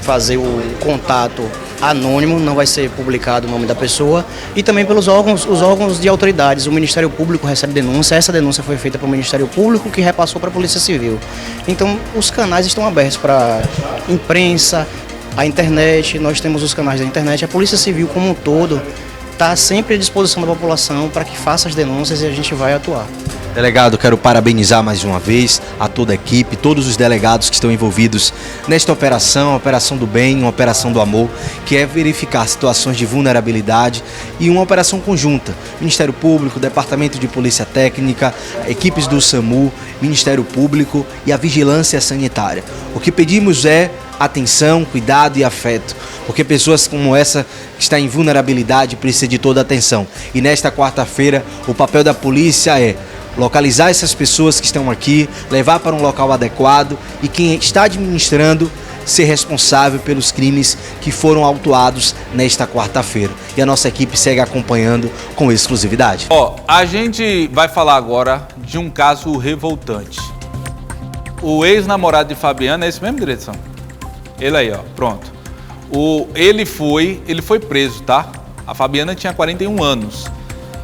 fazer o contato anônimo, não vai ser publicado o nome da pessoa, e também pelos os órgãos de autoridades. O Ministério Público recebe denúncia, essa denúncia foi feita para o Ministério Público, que repassou para a Polícia Civil. Então os canais estão abertos para imprensa, a internet, nós temos os canais da internet, a Polícia Civil como um todo está sempre à disposição da população para que faça as denúncias e a gente vai atuar.
Delegado, quero parabenizar mais uma vez a toda a equipe, todos os delegados que estão envolvidos nesta operação, a Operação do Bem, uma Operação do Amor, que é verificar situações de vulnerabilidade e uma operação conjunta. Ministério Público, Departamento de Polícia Técnica, equipes do SAMU, Ministério Público e a Vigilância Sanitária. O que pedimos é atenção, cuidado e afeto, porque pessoas como essa que está em vulnerabilidade precisam de toda a atenção. E nesta quarta-feira, o papel da polícia é localizar essas pessoas que estão aqui, levar para um local adequado e quem está administrando ser responsável pelos crimes que foram autuados nesta quarta-feira. E a nossa equipe segue acompanhando com exclusividade.
A gente vai falar agora de um caso revoltante. O ex-namorado de Fabiana, é esse mesmo, direção? Ele aí, pronto. Ele foi preso, tá? A Fabiana tinha 41 anos.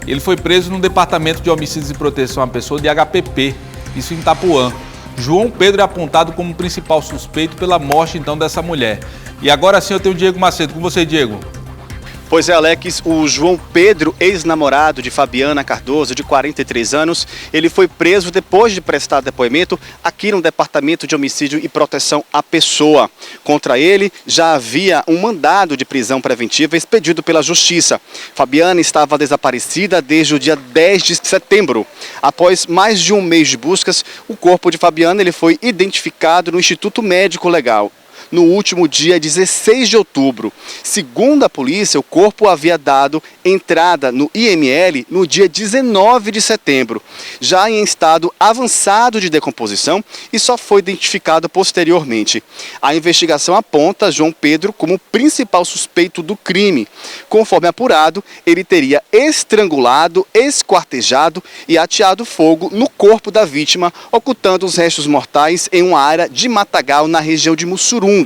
Ele foi preso no Departamento de Homicídios e Proteção à Pessoa de HPP, isso em Itapuã. João Pedro é apontado como principal suspeito pela morte, então, dessa mulher. E agora sim eu tenho o Diego Macedo. Com você, Diego.
Pois é, Alex, o João Pedro, ex-namorado de Fabiana Cardoso, de 43 anos, ele foi preso depois de prestar depoimento aqui no Departamento de Homicídio e Proteção à Pessoa. Contra ele já havia um mandado de prisão preventiva expedido pela Justiça. Fabiana estava desaparecida desde o dia 10 de setembro. Após mais de um mês de buscas, o corpo de Fabiana ele foi identificado no Instituto Médico Legal no último dia 16 de outubro. Segundo a polícia, o corpo havia dado entrada no IML no dia 19 de setembro, já em estado avançado de decomposição e só foi identificado posteriormente. A investigação aponta João Pedro como principal suspeito do crime. Conforme apurado, ele teria estrangulado, esquartejado e ateado fogo no corpo da vítima, ocultando os restos mortais em uma área de matagal na região de Mussurunga.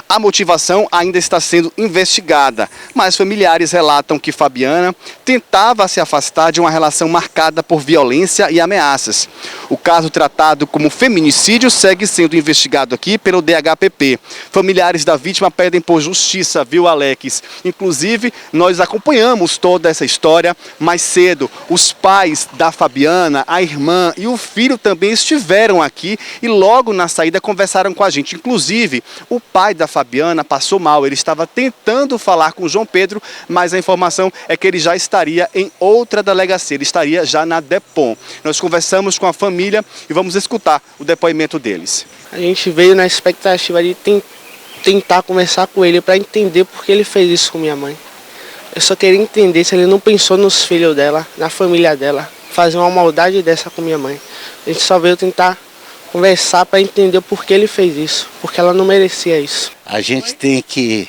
A motivação ainda está sendo investigada, mas familiares relatam que Fabiana tentava se afastar de uma relação marcada por violência e ameaças. O caso tratado como feminicídio segue sendo investigado aqui pelo DHPP. Familiares da vítima pedem por justiça, viu, Alex? Inclusive, nós acompanhamos toda essa história mais cedo. Os pais da Fabiana, a irmã e o filho também estiveram aqui e logo na saída conversaram com a gente. Inclusive, o pai da Fabiana passou mal, ele estava tentando falar com o João Pedro, mas a informação é que ele já estaria em outra delegacia, ele estaria já na DEPOM. Nós conversamos com a família e vamos escutar o depoimento deles.
A gente veio na expectativa de tentar conversar com ele para entender por que ele fez isso com minha mãe. Eu só queria entender se ele não pensou nos filhos dela, na família dela, fazer uma maldade dessa com minha mãe. A gente só veio tentar conversar para entender por que ele fez isso, porque ela não merecia isso.
A gente tem que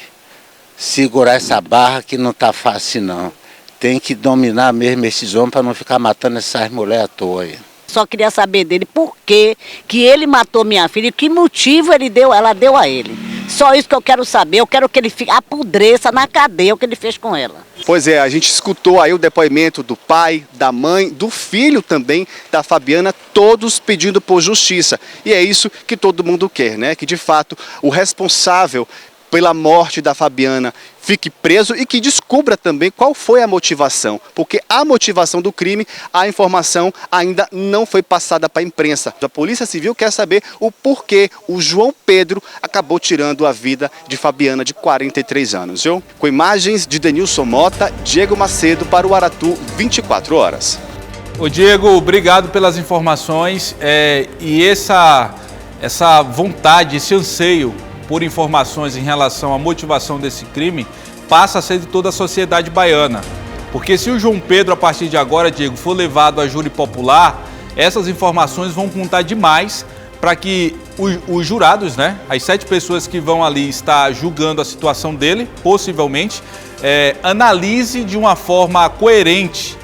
segurar essa barra que não tá fácil não. Tem que dominar mesmo esses homens para não ficar matando essas mulheres à toa aí.
Só queria saber dele por que ele matou minha filha e que motivo ela deu a ele. Só isso que eu quero saber, eu quero que ele apodreça na cadeia o que ele fez com ela.
Pois é, a gente escutou aí o depoimento do pai, da mãe, do filho também da Fabiana, todos pedindo por justiça. E é isso que todo mundo quer, né? Que de fato o responsável pela morte da Fabiana fique preso e que descubra também qual foi a motivação, porque a motivação do crime, a informação ainda não foi passada para a imprensa. A Polícia Civil quer saber o porquê o João Pedro acabou tirando a vida de Fabiana, de 43 anos. Viu? Com imagens de Denilson Mota, Diego Macedo para o Aratu 24 horas.
Ô Diego, obrigado pelas informações e essa vontade, esse anseio por informações em relação à motivação desse crime, passa a ser de toda a sociedade baiana. Porque se o João Pedro, a partir de agora, Diego, for levado a júri popular, essas informações vão contar demais para que os jurados, né, as 7 pessoas que vão ali estar julgando a situação dele, possivelmente, analise de uma forma coerente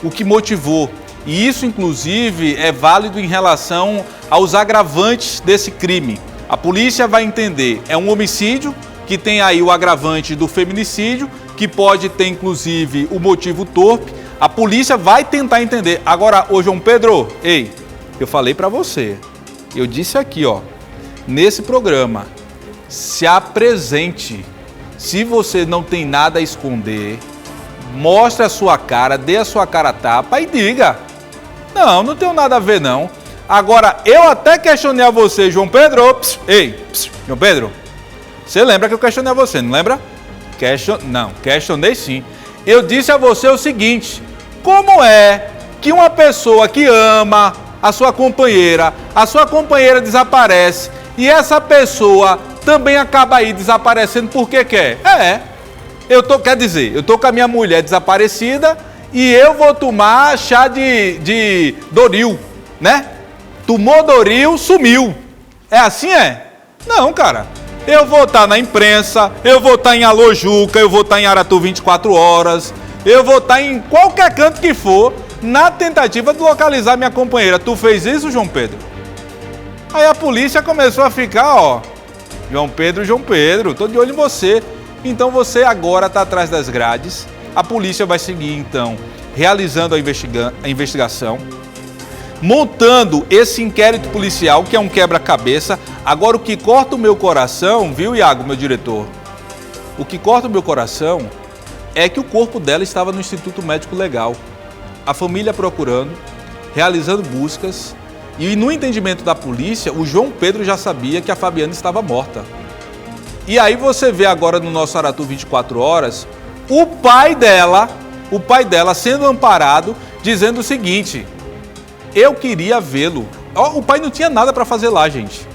o que motivou. E isso, inclusive, é válido em relação aos agravantes desse crime. A polícia vai entender, é um homicídio que tem aí o agravante do feminicídio, que pode ter inclusive o motivo torpe. A polícia vai tentar entender. Agora, ô João Pedro, ei, eu falei pra você, eu disse aqui, ó, nesse programa, se apresente. Se você não tem nada a esconder, mostre a sua cara, dê a sua cara a tapa e diga. Não tenho nada a ver, não. Agora, eu até questionei a você, João Pedro. João Pedro, você lembra que eu questionei a você, não lembra? Não, questionei sim. Eu disse a você o seguinte: como é que uma pessoa que ama a sua companheira desaparece e essa pessoa também acaba aí desaparecendo porque quer? Eu tô com a minha mulher desaparecida e eu vou tomar chá de Doril, né? Tomou Doril, sumiu. É assim, é? Não, cara. Eu vou estar na imprensa, eu vou estar em Alô Juca, eu vou estar em Aratu 24 horas, eu vou estar em qualquer canto que for, na tentativa de localizar minha companheira. Tu fez isso, João Pedro? Aí a polícia começou a ficar, ó, João Pedro, tô de olho em você. Então você agora está atrás das grades, a polícia vai seguir então, realizando a investigação, montando esse inquérito policial, que é um quebra-cabeça. Agora, o que corta o meu coração, viu, Iago, meu diretor? O que corta o meu coração é que o corpo dela estava no Instituto Médico Legal. A família procurando, realizando buscas, e no entendimento da polícia, o João Pedro já sabia que a Fabiana estava morta. E aí você vê agora no nosso Aratu 24 horas, o pai dela sendo amparado, dizendo o seguinte: eu queria vê-lo. O pai não tinha nada para fazer lá, gente.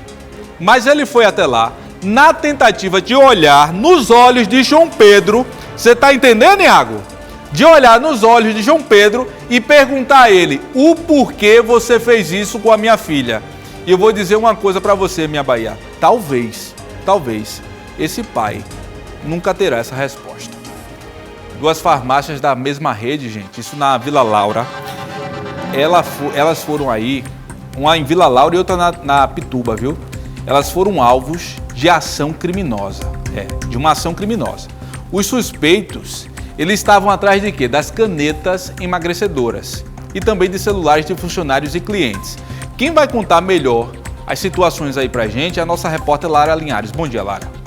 Mas ele foi até lá, na tentativa de olhar nos olhos de João Pedro. Você está entendendo, Iago? De olhar nos olhos de João Pedro e perguntar a ele: o porquê você fez isso com a minha filha? E eu vou dizer uma coisa para você, minha Bahia. Talvez, esse pai nunca terá essa resposta. Duas farmácias da mesma rede, gente, isso na Vila Laura. Elas foram aí, uma em Vila Laura e outra na Pituba, viu? Elas foram alvos de ação criminosa, de uma ação criminosa. Os suspeitos, eles estavam atrás de quê? Das canetas emagrecedoras e também de celulares de funcionários e clientes. Quem vai contar melhor as situações aí pra gente é a nossa repórter Lara Linhares. Bom dia, Lara.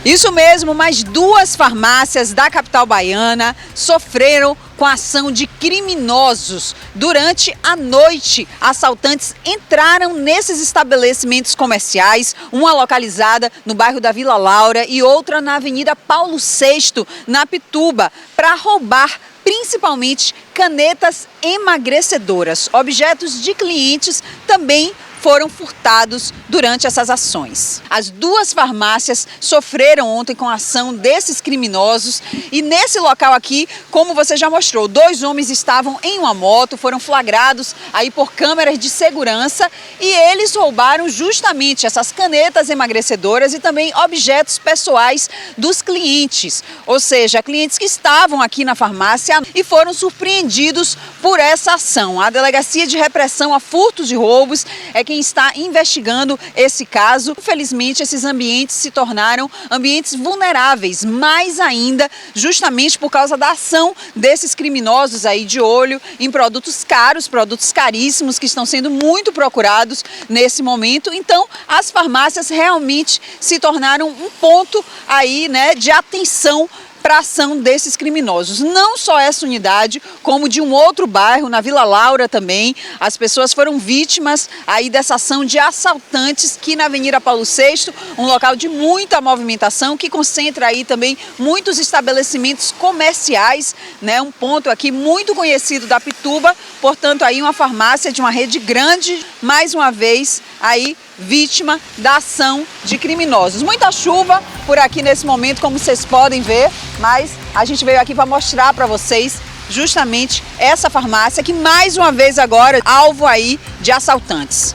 Isso mesmo, mais duas farmácias da capital baiana sofreram com a ação de criminosos. Durante a noite, assaltantes entraram nesses estabelecimentos comerciais, uma localizada no bairro da Vila Laura e outra na Avenida Paulo VI, na Pituba, para roubar principalmente canetas emagrecedoras. Objetos de clientes também foram furtados durante essas ações. As duas farmácias sofreram ontem com a ação desses criminosos e nesse local aqui, como você já mostrou, dois homens estavam em uma moto, foram flagrados aí por câmeras de segurança e eles roubaram justamente essas canetas emagrecedoras e também objetos pessoais dos clientes, ou seja, clientes que estavam aqui na farmácia e foram surpreendidos por essa ação. A Delegacia de Repressão a Furtos e Roubos é quem está investigando esse caso. Infelizmente, esses ambientes se tornaram ambientes vulneráveis, mais ainda justamente por causa da ação desses criminosos aí de olho em produtos caros, produtos caríssimos que estão sendo muito procurados nesse momento. Então, as farmácias realmente se tornaram um ponto aí, né, de atenção para a ação desses criminosos. Não só essa unidade, como de um outro bairro, na Vila Laura também, as pessoas foram vítimas aí dessa ação de assaltantes que na Avenida Paulo VI, um local de muita movimentação, que concentra aí também muitos estabelecimentos comerciais, né? Um ponto aqui muito conhecido da Pituba, portanto aí uma farmácia de uma rede grande, mais uma vez aí vítima da ação de criminosos. Muita chuva por aqui nesse momento, como vocês podem ver, mas a gente veio aqui para mostrar para vocês justamente essa farmácia que mais uma vez agora alvo aí de assaltantes.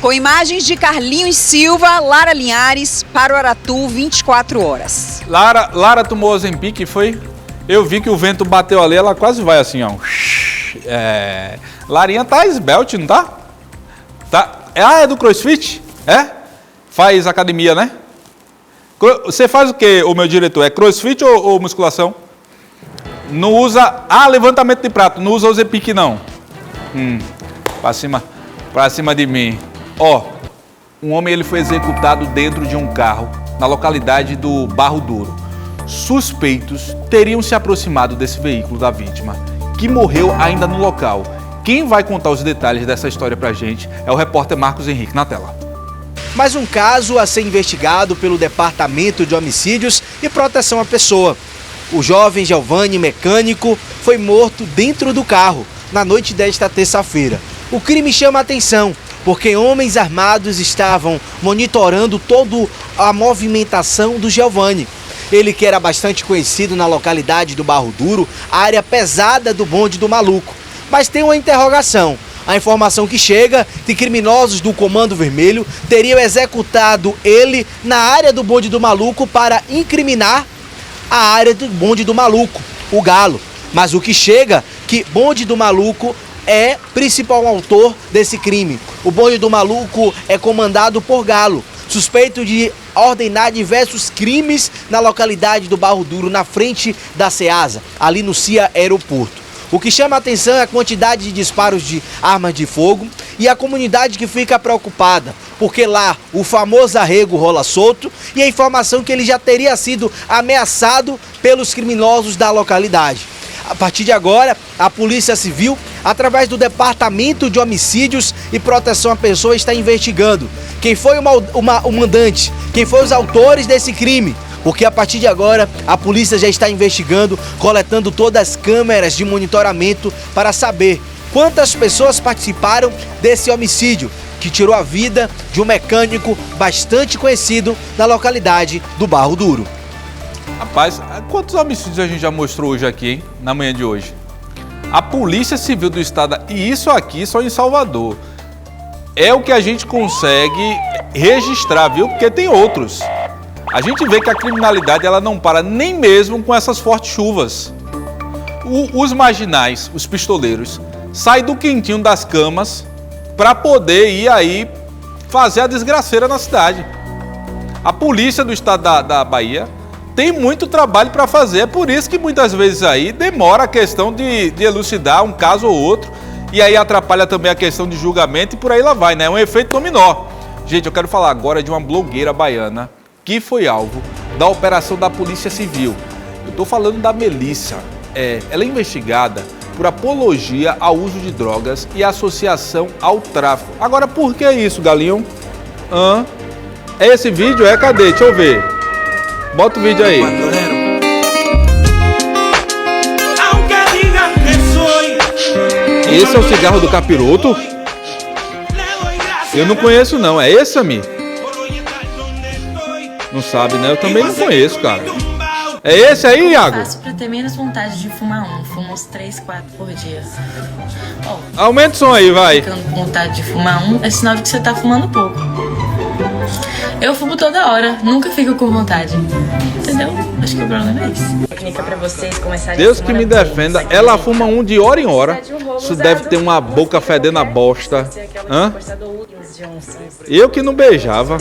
Com imagens de Carlinhos Silva, Lara Linhares para o Aratu 24 horas.
Lara tomou Ozempic, foi? Eu vi que o vento bateu ali, ela quase vai assim, ó. Larinha tá esbelte, não tá? Tá. É do CrossFit? É? Faz academia, né? Você faz o que, o meu diretor? É CrossFit ou musculação? Não usa... levantamento de prato. Não usa o Ozempic, não. Pra cima de mim. Ó, um homem ele foi executado dentro de um carro na localidade do Barro Duro. Suspeitos teriam se aproximado desse veículo da vítima, que morreu ainda no local. Quem vai contar os detalhes dessa história pra gente é o repórter Marcos Henrique, na tela.
Mais um caso a ser investigado pelo Departamento de Homicídios e Proteção à Pessoa. O jovem Giovanni, mecânico, foi morto dentro do carro na noite desta terça-feira. O crime chama a atenção porque homens armados estavam monitorando toda a movimentação do Giovanni. Ele que era bastante conhecido na localidade do Barro Duro, a área pesada do bonde do maluco. Mas tem uma interrogação. A informação que chega de criminosos do Comando Vermelho teriam executado ele na área do bonde do maluco para incriminar a área do bonde do maluco, o Galo. Mas o que chega que bonde do maluco é principal autor desse crime. O bonde do maluco é comandado por Galo, suspeito de ordenar diversos crimes na localidade do Barro Duro, na frente da Ceasa, ali no CIA Aeroporto. O que chama a atenção é a quantidade de disparos de armas de fogo e a comunidade que fica preocupada, porque lá o famoso arrego rola solto e a informação que ele já teria sido ameaçado pelos criminosos da localidade. A partir de agora, a Polícia Civil, através do Departamento de Homicídios e Proteção à Pessoa, está investigando quem foi o mandante, quem foi os autores desse crime. Porque a partir de agora, a polícia já está investigando, coletando todas as câmeras de monitoramento para saber quantas pessoas participaram desse homicídio que tirou a vida de um mecânico bastante conhecido na localidade do Barro Duro.
Rapaz, quantos homicídios a gente já mostrou hoje aqui, hein? Na manhã de hoje? A Polícia Civil do Estado, e isso aqui só em Salvador, é o que a gente consegue registrar, viu? Porque tem outros. A gente vê que a criminalidade ela não para nem mesmo com essas fortes chuvas. Os marginais, os pistoleiros, saem do quentinho das camas para poder ir aí fazer a desgraceira na cidade. A polícia do estado da Bahia tem muito trabalho para fazer, é por isso que muitas vezes aí demora a questão de elucidar um caso ou outro e aí atrapalha também a questão de julgamento e por aí lá vai, né? É um efeito dominó. Gente, eu quero falar agora de uma blogueira baiana que foi alvo da operação da Polícia Civil. Eu estou falando da Melissa. Ela é investigada por apologia ao uso de drogas e associação ao tráfico. Agora, por que isso, Galinho? É esse vídeo? Cadê? Deixa eu ver. Bota o vídeo aí. Esse é o cigarro do capiroto? Eu não conheço não. É esse, amigo? Não sabe, né? Eu também não conheço, cara. É esse aí, Iago?
Eu faço pra ter menos vontade de fumar um. Fumo uns 3, 4 por dia.
Aumenta o som aí, vai.
Ficando com vontade de fumar um, é sinal de que você tá fumando pouco. Eu fumo toda hora, nunca fico com vontade. Entendeu? Acho que o problema é esse. Técnica pra vocês começarem
Deus que me defenda. Ela fuma um de hora em hora. Isso deve ter uma boca fedendo a bosta. Eu que não beijava.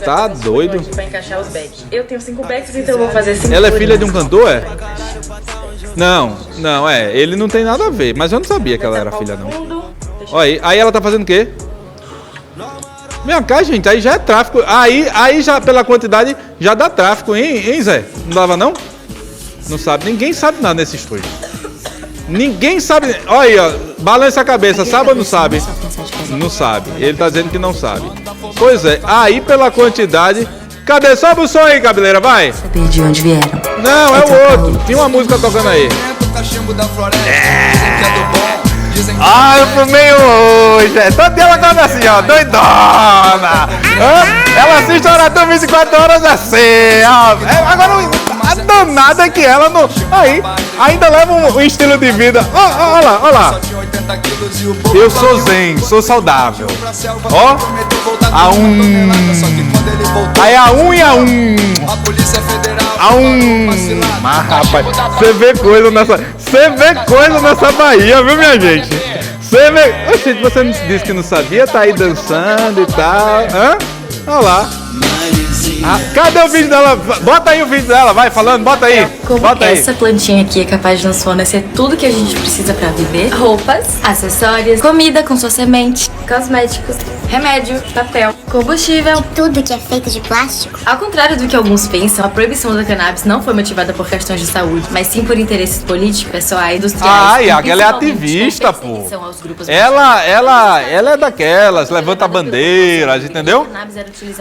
Tá doido.
Pra encaixar os backs. Eu tenho 5 backs, então eu vou fazer 5.
Ela é filha de um cantor, é? Não, ele não tem nada a ver. Mas eu não sabia que ela era filha, não. Olha aí ela tá fazendo o quê? Vem cá, gente, aí já é tráfico. Aí já pela quantidade já dá tráfico, hein, Zé? Não dava não? Não sabe, ninguém sabe nada nesse estúdio. Ninguém sabe. Olha aí, ó, balança a cabeça, sabe ou não sabe? Não sabe, ele tá dizendo que não sabe. Pois é, aí pela quantidade. Cadê? Sobe o som aí, cabeleira, vai.
Saber de onde vieram.
Não, é o outro. Tinha uma música tocando aí. Eu fumei hoje. Todo dia ela acorda assim, ó, doidona. Ela assiste a Aratu 24 horas assim, ó. Agora, a danada que ela não... Aí, ainda leva um estilo de vida. Olha lá. Eu sou zen, sou saudável. Ó, Aí Mas, rapaz, você vê coisa nessa Bahia, viu, minha gente? Você vê... Gente, você disse que não sabia, tá aí dançando e tal. Olha lá. Cadê o vídeo dela? Bota aí o vídeo dela, vai falando, bota aí.
Como
Bota aí.
essa plantinha aqui é capaz de nos fornecer tudo que a gente precisa pra viver: roupas, acessórios, comida com sua semente, cosméticos, remédio, papel, combustível,
tudo que é feito de plástico.
Ao contrário do que alguns pensam, a proibição da cannabis não foi motivada por questões de saúde, mas sim por interesses políticos, pessoal, industriais.
Ela é ativista, pô. Ela é daquelas, levanta bandeiras, entendeu?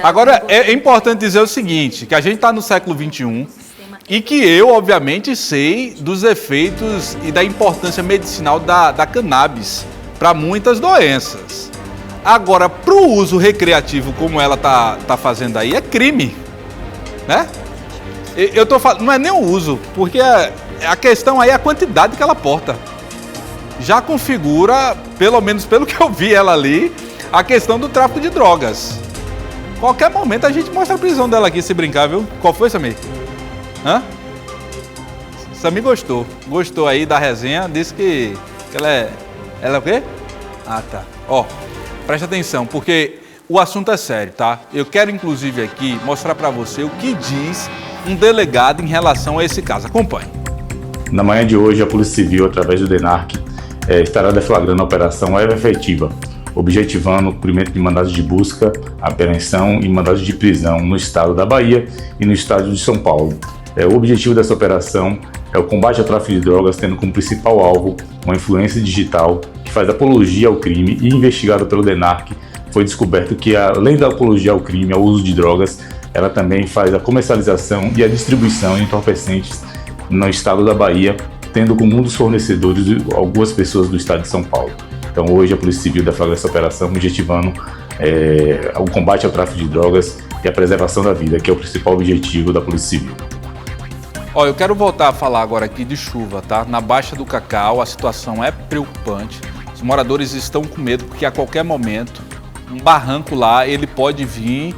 Agora, é importante dizer o seguinte, que a gente está no século XXI e que eu, obviamente, sei dos efeitos e da importância medicinal da cannabis para muitas doenças. Agora, para o uso recreativo, como ela tá fazendo aí, é crime, né? Eu tô falando, não é nem o uso, porque a questão aí é a quantidade que ela porta. Já configura, pelo menos pelo que eu vi ela ali, a questão do tráfico de drogas. Qualquer momento a gente mostra a prisão dela aqui, se brincar, viu? Qual foi, Samir? Hã? Samir gostou. Gostou aí da resenha, disse que ela é... Ela é o quê? Ah, tá. Ó, presta atenção, porque o assunto é sério, tá? Eu quero, inclusive, aqui mostrar pra você o que diz um delegado em relação a esse caso. Acompanhe.
Na manhã de hoje, a Polícia Civil, através do DENARC, estará deflagrando a Operação Eva Efetiva, objetivando o cumprimento de mandados de busca, apreensão e mandados de prisão no estado da Bahia e no estado de São Paulo. O objetivo dessa operação é o combate ao tráfico de drogas, tendo como principal alvo uma influência digital que faz apologia ao crime, e investigado pelo DENARC, foi descoberto que, além da apologia ao crime, ao uso de drogas, ela também faz a comercialização e a distribuição de entorpecentes no estado da Bahia, tendo como um dos fornecedores algumas pessoas do estado de São Paulo. Então hoje a Polícia Civil deflagra essa operação objetivando o combate ao tráfico de drogas e a preservação da vida, que é o principal objetivo da Polícia Civil.
Ó, eu quero voltar a falar agora aqui de chuva, tá? Na Baixa do Cacau a situação é preocupante. Os moradores estão com medo porque a qualquer momento um barranco lá ele pode vir,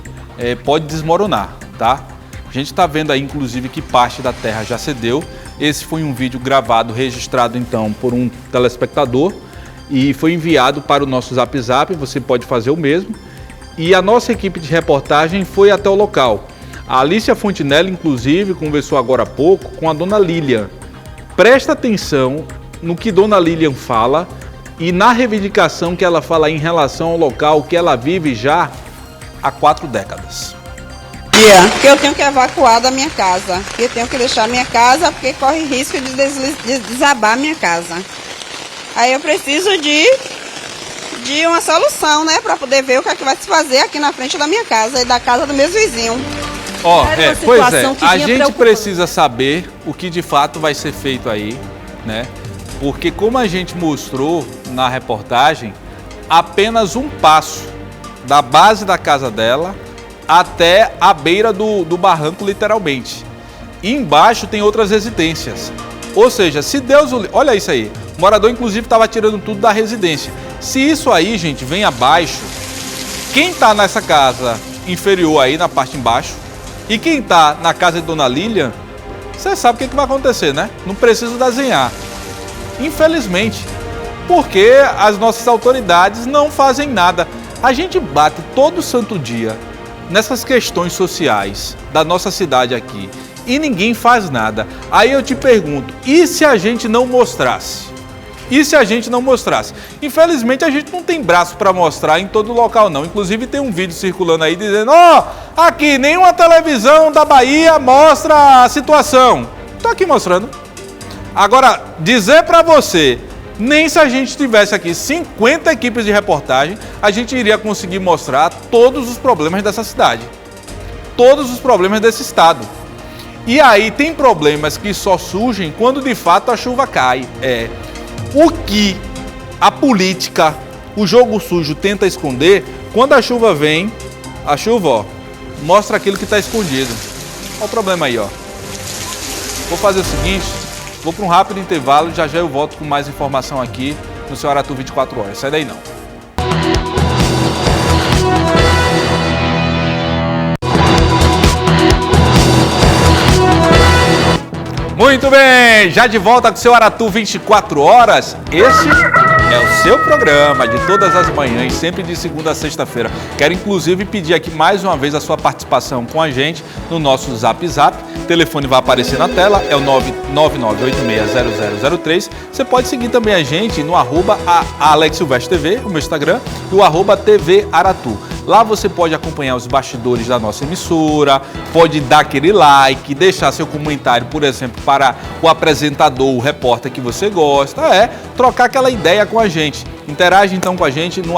pode desmoronar, tá? A gente está vendo aí inclusive que parte da terra já cedeu. Esse foi um vídeo gravado, registrado então por um telespectador e foi enviado para o nosso Zap Zap, você pode fazer o mesmo. E a nossa equipe de reportagem foi até o local. A Alicia Fontinelli, inclusive, conversou agora há pouco com a dona Lilian. Presta atenção no que dona Lilian fala e na reivindicação que ela fala em relação ao local que ela vive já há 4 décadas.
Que eu tenho que evacuar da minha casa, que eu tenho que deixar a minha casa porque corre risco de desabar a minha casa. Aí eu preciso de uma solução, né, para poder ver o que é que vai se fazer aqui na frente da minha casa e da casa do meu vizinho.
Ó, a gente precisa saber o que de fato vai ser feito aí, né? Porque como a gente mostrou na reportagem, apenas um passo da base da casa dela até a beira do barranco, literalmente. E embaixo tem outras residências. Ou seja, se Deus... Olha isso aí. O morador, inclusive, estava tirando tudo da residência. Se isso aí, gente, vem abaixo, quem está nessa casa inferior aí, na parte embaixo, e quem está na casa de Dona Lilian, você sabe o que vai acontecer, né? Não preciso desenhar. Infelizmente. Porque as nossas autoridades não fazem nada. A gente bate todo santo dia nessas questões sociais da nossa cidade aqui e ninguém faz nada. Aí eu te pergunto, e se a gente não mostrasse? E se a gente não mostrasse? Infelizmente a gente não tem braço para mostrar em todo local não. Inclusive tem um vídeo circulando aí dizendo, aqui nenhuma televisão da Bahia mostra a situação. Tô aqui mostrando. Agora, dizer para você, nem se a gente tivesse aqui 50 equipes de reportagem, a gente iria conseguir mostrar todos os problemas dessa cidade. Todos os problemas desse estado. E aí tem problemas que só surgem quando de fato a chuva cai. O que a política, o jogo sujo tenta esconder, quando a chuva vem, a chuva, mostra aquilo que está escondido. Olha o problema aí, ó. Vou fazer o seguinte, vou para um rápido intervalo, já eu volto com mais informação aqui no seu Aratu 24 horas. Sai daí não. Muito bem, já de volta com o seu Aratu 24 horas. Esse É o seu programa de todas as manhãs, sempre de segunda a sexta-feira. Quero inclusive pedir aqui mais uma vez a sua participação com a gente no nosso Zap Zap. O telefone vai aparecer na tela, é o 999860003. Você pode seguir também a gente no @AlexSilvestre.tv, o meu Instagram, e o @TV Aratu. Lá você pode acompanhar os bastidores da nossa emissora, pode dar aquele like, deixar seu comentário, por exemplo, para o apresentador, o repórter que você gosta, trocar aquela ideia com a gente. Interage então com a gente no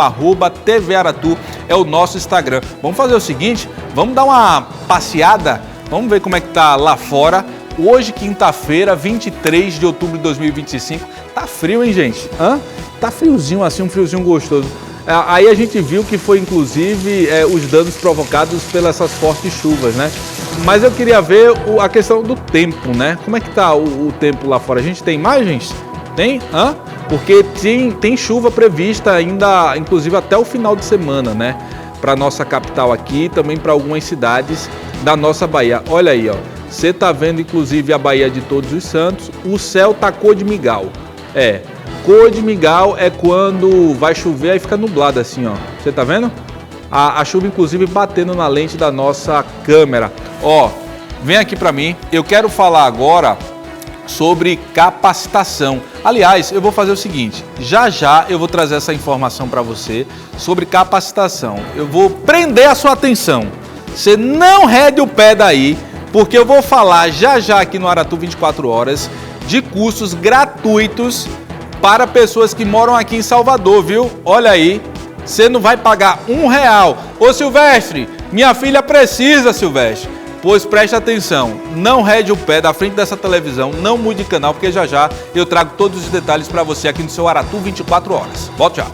@TV Aratu, é o nosso Instagram. Vamos fazer o seguinte, vamos dar uma passeada, vamos ver como é que tá lá fora. Hoje, quinta-feira, 23 de outubro de 2025, tá frio, hein, gente? Tá friozinho assim, um friozinho gostoso. Aí a gente viu que foi inclusive os danos provocados pelas essas fortes chuvas, né? Mas eu queria ver a questão do tempo, né? Como é que tá o tempo lá fora? A gente tem imagens? Tem? Porque tem chuva prevista ainda, inclusive até o final de semana, né? Para nossa capital aqui e também para algumas cidades da nossa Bahia. Olha aí, ó. Você tá vendo inclusive a Bahia de Todos os Santos, o céu tá cor de migal. Cor de migal é quando vai chover, aí fica nublado assim, ó. Você tá vendo? A chuva, inclusive, batendo na lente da nossa câmera. Ó, vem aqui pra mim. Eu quero falar agora sobre capacitação. Aliás, eu vou fazer o seguinte. Já eu vou trazer essa informação pra você sobre capacitação. Eu vou prender a sua atenção. Você não rede o pé daí, porque eu vou falar já aqui no Aratu 24 Horas de cursos gratuitos para pessoas que moram aqui em Salvador, viu? Olha aí, você não vai pagar R$1. Ô Silvestre, minha filha precisa, Silvestre. Pois preste atenção, não rede o pé da frente dessa televisão, não mude de canal, porque já eu trago todos os detalhes para você aqui no seu Aratu 24 Horas. Volto já.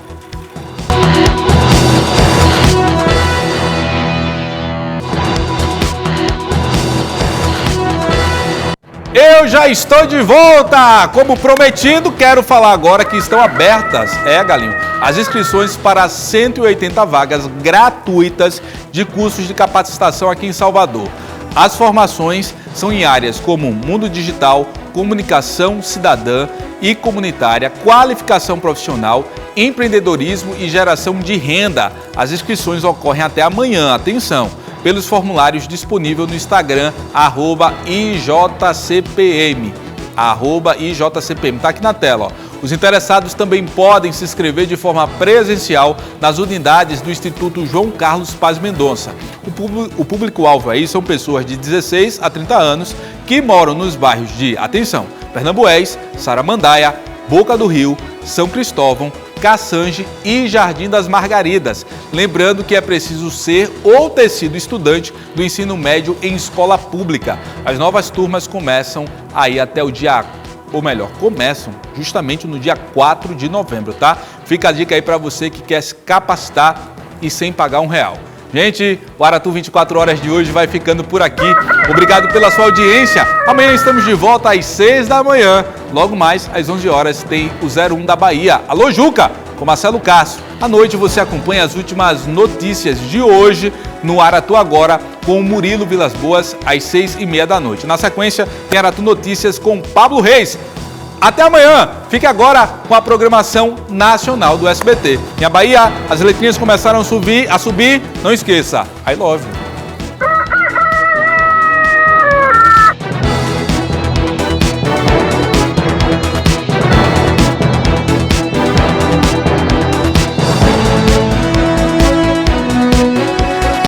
Eu já estou de volta! Como prometido, quero falar agora que estão abertas, Galinho, as inscrições para 180 vagas gratuitas de cursos de capacitação aqui em Salvador. As formações são em áreas como mundo digital, comunicação cidadã e comunitária, qualificação profissional, empreendedorismo e geração de renda. As inscrições ocorrem até amanhã, atenção, pelos formulários disponíveis no Instagram, @IJCPM. @IJCPM, tá aqui na tela, ó. Os interessados também podem se inscrever de forma presencial nas unidades do Instituto João Carlos Paz Mendonça. O público-alvo aí são pessoas de 16 a 30 anos que moram nos bairros de, atenção, Pernambués, Saramandaia, Boca do Rio, São Cristóvão, Cassange e Jardim das Margaridas. Lembrando que é preciso ser ou ter sido estudante do ensino médio em escola pública. As novas turmas começam aí até o dia, ou melhor, começam justamente no dia 4 de novembro, tá? Fica a dica aí para você que quer se capacitar e sem pagar R$1. Gente, o Aratu 24 Horas de hoje vai ficando por aqui. Obrigado pela sua audiência. Amanhã estamos de volta às 6 da manhã. Logo mais, às 11 horas, tem o 01 da Bahia. Alô, Juca, com Marcelo Castro. À noite você acompanha as últimas notícias de hoje no Aratu Agora com o Murilo Vilas Boas às 6h30 da noite. Na sequência, tem Aratu Notícias com Pablo Reis. Até amanhã. Fique agora com a programação nacional do SBT. Minha Bahia, as letrinhas começaram a subir. Não esqueça, I love you.